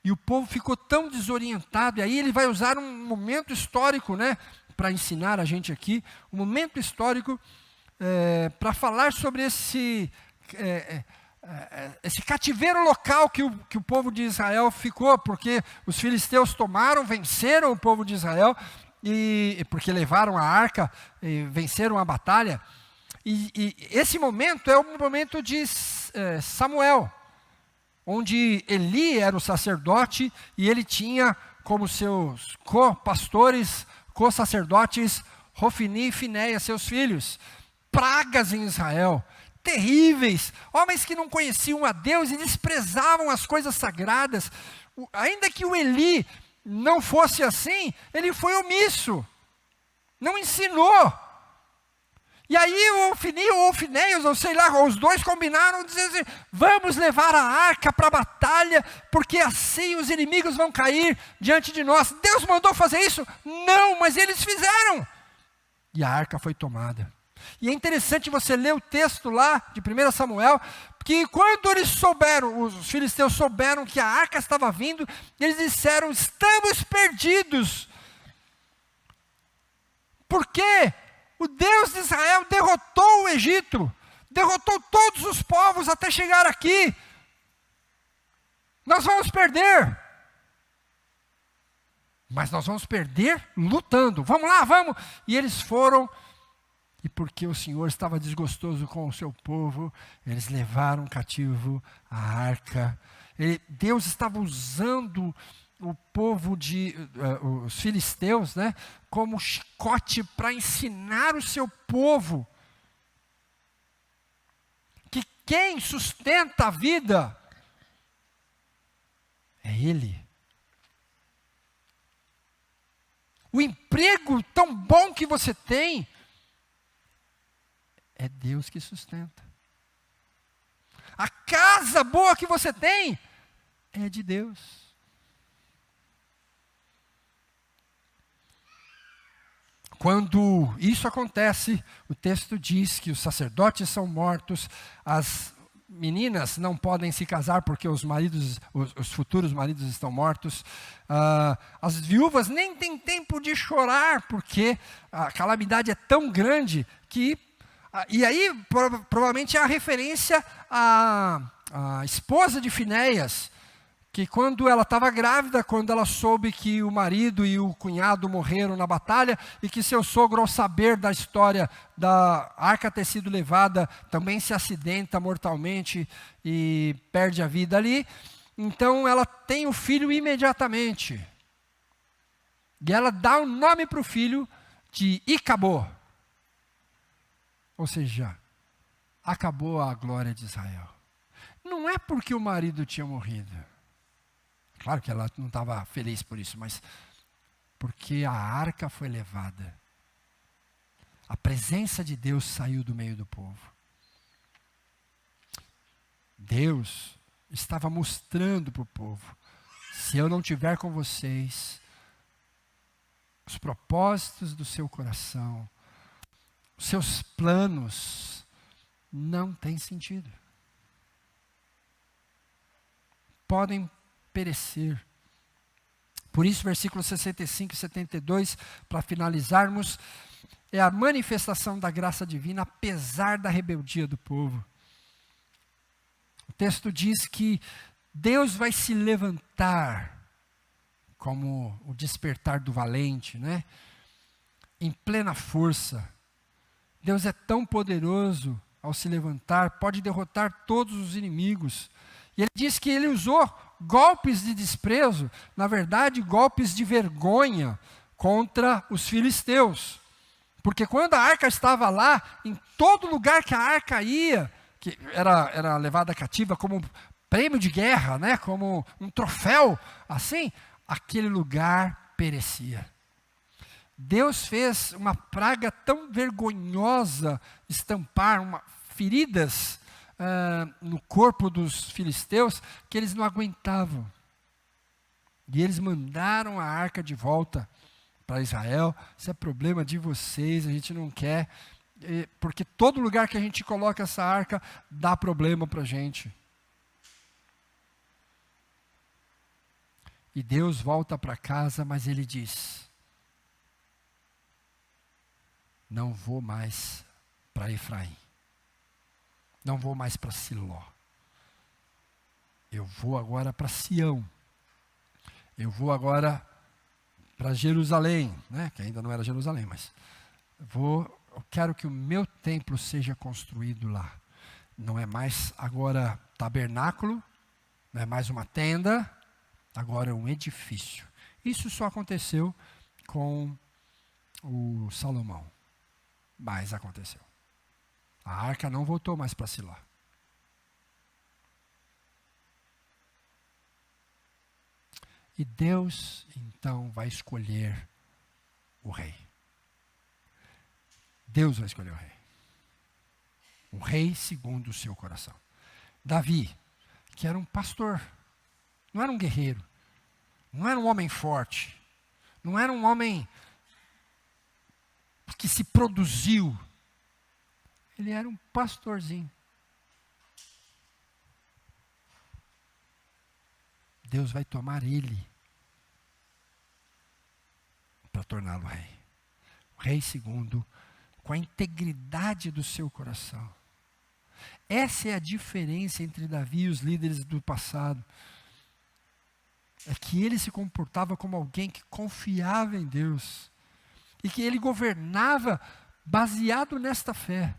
e o povo ficou tão desorientado, e aí ele vai usar um momento histórico, né, para ensinar a gente aqui, um momento histórico para falar sobre esse cativeiro local que o povo de Israel ficou, porque os filisteus tomaram, venceram o povo de Israel, porque levaram a arca, e venceram a batalha. E esse momento é o momento de Samuel, onde Eli era o sacerdote e ele tinha como seus co-pastores, co-sacerdotes, Hofni e Finéias, seus filhos. Pragas em Israel, terríveis, homens que não conheciam a Deus e desprezavam as coisas sagradas. Ainda que o Eli não fosse assim, ele foi omisso, não ensinou. E aí o Hofni ou o Finéias, ou sei lá, os dois combinaram, dizendo assim, vamos levar a arca para a batalha, porque assim os inimigos vão cair diante de nós. Deus mandou fazer isso? Não, mas eles fizeram. E a arca foi tomada. E é interessante você ler o texto lá de 1 Samuel, que quando eles souberam, os filisteus souberam que a arca estava vindo, eles disseram, estamos perdidos. Por quê? O Deus de Israel derrotou o Egito, derrotou todos os povos até chegar aqui. Nós vamos perder. Mas nós vamos perder lutando. Vamos lá, vamos. E eles foram, e porque o Senhor estava desgostoso com o seu povo, eles levaram cativo a arca. Deus estava usando o povo os filisteus, né, como chicote para ensinar o seu povo que quem sustenta a vida é Ele. O emprego tão bom que você tem é Deus que sustenta. A casa boa que você tem é de Deus. Quando isso acontece, o texto diz que os sacerdotes são mortos, as meninas não podem se casar porque os futuros maridos estão mortos, as viúvas nem têm tempo de chorar porque a calamidade é tão grande que... E aí provavelmente é a referência à esposa de Finéias, que quando ela estava grávida, quando ela soube que o marido e o cunhado morreram na batalha, e que seu sogro, ao saber da história da arca ter sido levada, também se acidenta mortalmente e perde a vida ali, então ela tem o filho imediatamente. E ela dá o nome para o filho de Icabô. Ou seja, acabou a glória de Israel. Não é porque o marido tinha morrido. Claro que ela não estava feliz por isso, mas Porque a arca foi levada. A presença de Deus saiu do meio do povo. Deus estava mostrando para o povo: se eu não estiver com vocês, os propósitos do seu coração, os seus planos, não têm sentido. Podem perecer. Por isso, versículos 65 e 72, para finalizarmos, é a manifestação da graça divina, apesar da rebeldia do povo. O texto diz que Deus vai se levantar, como o despertar do valente, né? Em plena força. Deus é tão poderoso ao se levantar, pode derrotar todos os inimigos. E ele diz que ele usou golpes de desprezo, na verdade, golpes de vergonha contra os filisteus. Porque quando a arca estava lá, em todo lugar que a arca ia, que era levada cativa como prêmio de guerra, né, como um troféu, assim, aquele lugar perecia. Deus fez uma praga tão vergonhosa estampar feridas no corpo dos filisteus, que eles não aguentavam. E eles mandaram a arca de volta para Israel. Isso é problema de vocês, a gente não quer, porque todo lugar que a gente coloca essa arca, dá problema para a gente. E Deus volta para casa, mas ele diz: não vou mais para Efraim. Não vou mais para Siló. Eu vou agora para Sião. Eu vou agora para Jerusalém, né? Que ainda não era Jerusalém, mas eu quero que o meu templo seja construído lá. Não é mais agora tabernáculo, não é mais uma tenda, agora é um edifício. Isso só aconteceu com o Salomão, mas aconteceu. A arca não voltou mais para Siló. E Deus, então, vai escolher o rei. Deus vai escolher o rei. O rei segundo o seu coração. Davi, que era um pastor, não era um guerreiro, não era um homem forte, não era um homem que se produziu. Ele era um pastorzinho. Deus vai tomar ele para torná-lo rei. O rei segundo, com a integridade do seu coração. Essa é a diferença entre Davi e os líderes do passado. É que ele se comportava como alguém que confiava em Deus. E que ele governava baseado nesta fé.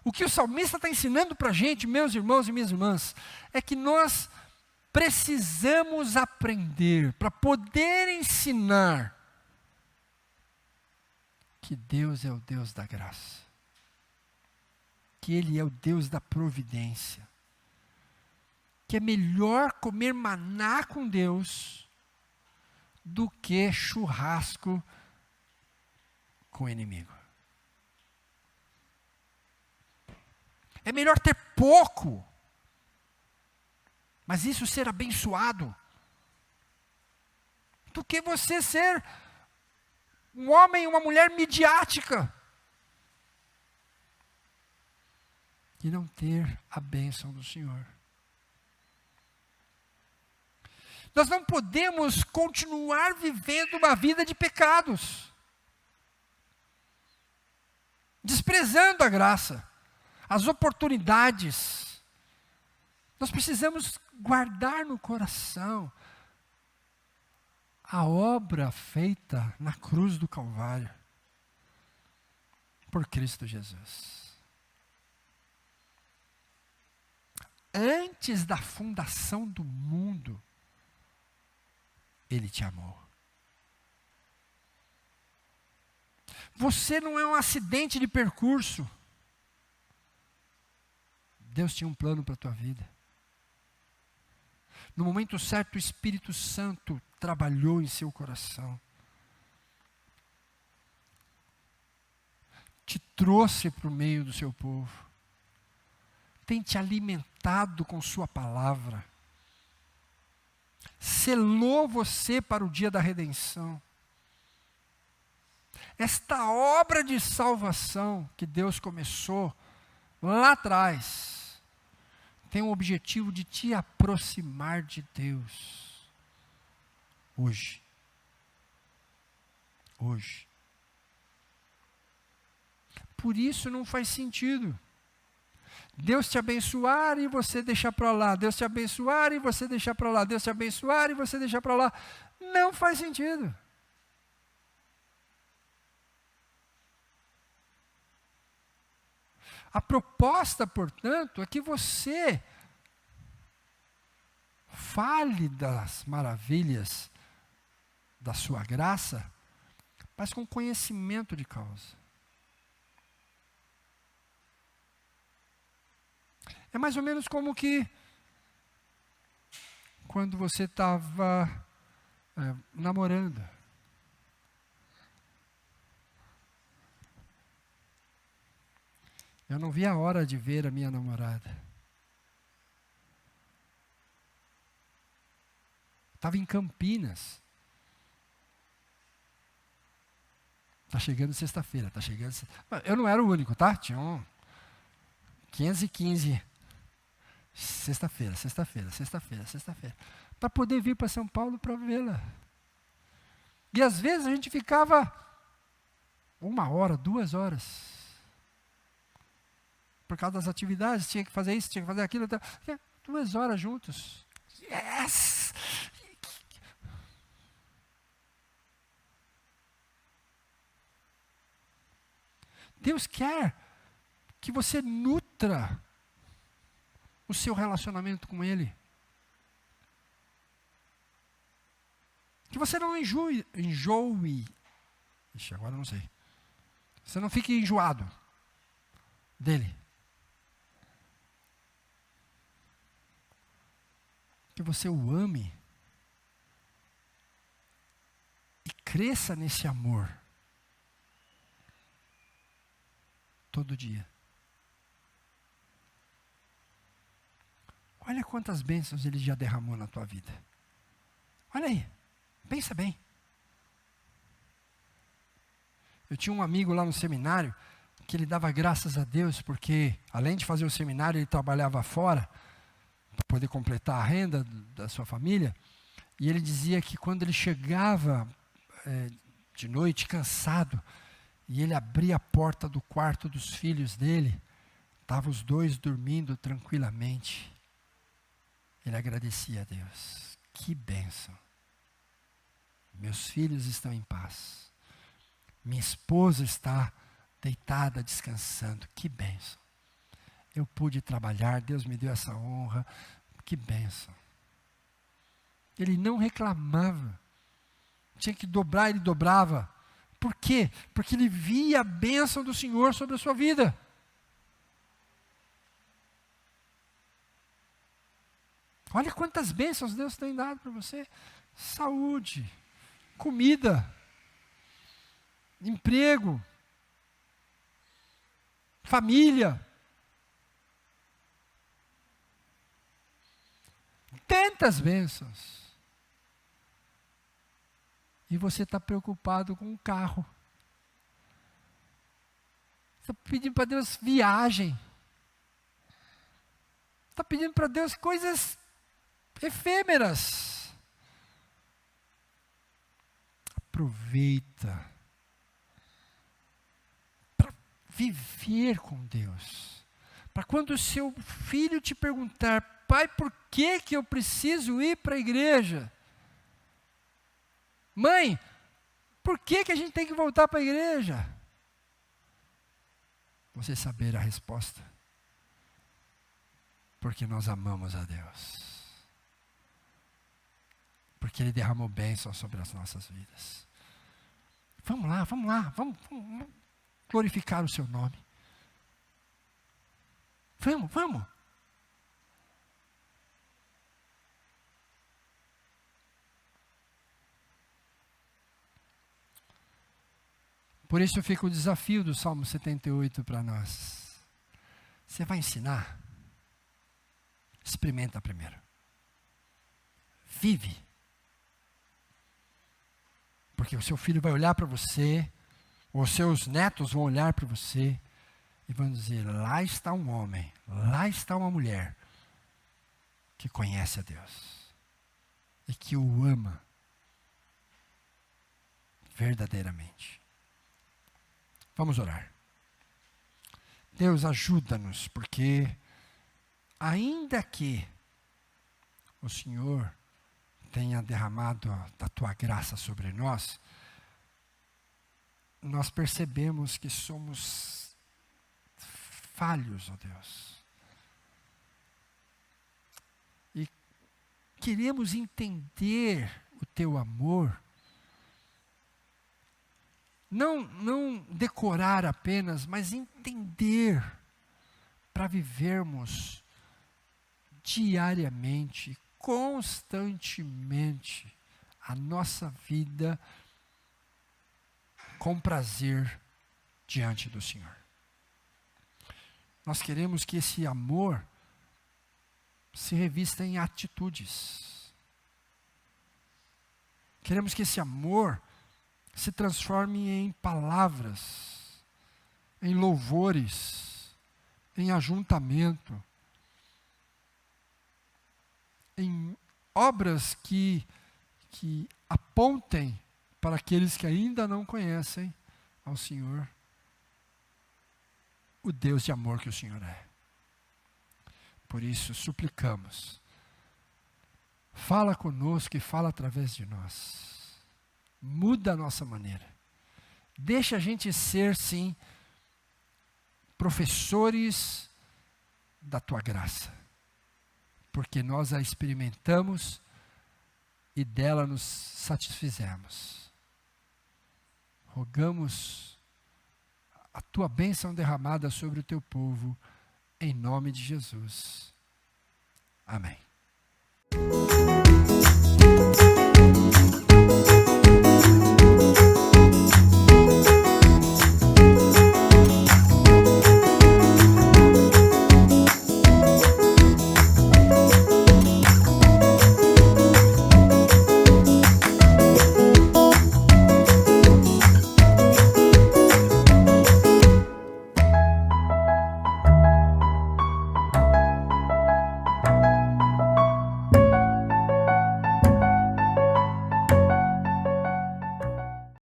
O que o salmista está ensinando para a gente, meus irmãos e minhas irmãs, é que nós precisamos aprender para poder ensinar que Deus é o Deus da graça, que Ele é o Deus da providência, que é melhor comer maná com Deus do que churrasco com o inimigo. É melhor ter pouco, mas isso ser abençoado, do que você ser um homem e uma mulher midiática e não ter a bênção do Senhor. Nós não podemos continuar vivendo uma vida de pecados, desprezando a graça, as oportunidades. Nós precisamos guardar no coração a obra feita na cruz do Calvário por Cristo Jesus. Antes da fundação do mundo, Ele te amou. Você não é um acidente de percurso. Deus tinha um plano para a tua vida. No momento certo, o Espírito Santo trabalhou em seu coração. te trouxe para o meio do seu povo, tem te alimentado com sua palavra, selou você para o dia da redenção. Esta obra de salvação que Deus começou lá atrás, tem o objetivo de te aproximar de Deus, hoje. Hoje. Por isso não faz sentido Deus te abençoar e você deixar para lá, Deus te abençoar e você deixar para lá, Deus te abençoar e você deixar para lá. Não faz sentido. A proposta, portanto, é que você fale das maravilhas da sua graça, mas com conhecimento de causa. É mais ou menos como que quando você estava namorando. Eu não vi a hora de ver a minha namorada. Estava em Campinas. Está chegando sexta-feira, está chegando. Eu não era o único, tá? Tinha 515. Sexta-feira. Para poder vir para São Paulo para vê-la. E às vezes a gente ficava 1 hora, 2 horas. Por causa das atividades, tinha que fazer isso, tinha que fazer aquilo. 2 horas juntos. Yes! Deus quer que você nutra o seu relacionamento com Ele. Que você não enjoe. Ixi, agora eu não sei. Você não fique enjoado dele. Que você o ame e cresça nesse amor todo dia. Olha quantas bênçãos Ele já derramou na tua vida. Olha aí, pensa bem. Eu tinha um amigo lá no seminário que ele dava graças a Deus porque, além de fazer o seminário, ele trabalhava fora para poder completar a renda da sua família. E ele dizia que quando ele chegava de noite cansado, e ele abria a porta do quarto dos filhos dele, estavam os 2 dormindo tranquilamente. Ele agradecia a Deus. Que bênção. Meus filhos estão em paz. Minha esposa está deitada, descansando. Que bênção. Eu pude trabalhar, Deus me deu essa honra. Que bênção. Ele não reclamava. Tinha que dobrar, ele dobrava. Por quê? Porque ele via a bênção do Senhor sobre a sua vida. Olha quantas bênçãos Deus tem dado para você. Saúde, comida, emprego, família. Tantas bênçãos. E você está preocupado com o carro. Está pedindo para Deus viagem. Está pedindo para Deus coisas efêmeras. Aproveita para viver com Deus. Para quando o seu filho te perguntar: pai, por que eu preciso ir para a igreja? Mãe, por que a gente tem que voltar para a igreja? Você saber a resposta. Porque nós amamos a Deus. Porque Ele derramou bênção sobre as nossas vidas. Vamos lá, vamos glorificar o seu nome. Vamos. Por isso fica o desafio do Salmo 78 para nós. Você vai ensinar? Experimenta primeiro. Vive. Porque o seu filho vai olhar para você, ou os seus netos vão olhar para você e vão dizer: lá está um homem, lá está uma mulher que conhece a Deus e que o ama verdadeiramente. Vamos orar. Deus, ajuda-nos, porque ainda que o Senhor tenha derramado da tua graça sobre nós, nós percebemos que somos falhos, ó Deus. E queremos entender o teu amor, não decorar apenas, mas entender, para vivermos diariamente, constantemente, a nossa vida com prazer diante do Senhor. Nós queremos que esse amor se revista em atitudes. Queremos que esse amor se transforme em palavras, em louvores, em ajuntamento, em obras que apontem para aqueles que ainda não conhecem ao Senhor, o Deus de amor que o Senhor é. Por isso, suplicamos, fala conosco e fala através de nós. Muda a nossa maneira. Deixa a gente ser, sim, professores da tua graça. Porque nós a experimentamos e dela nos satisfizemos. Rogamos a tua bênção derramada sobre o teu povo, em nome de Jesus. Amém.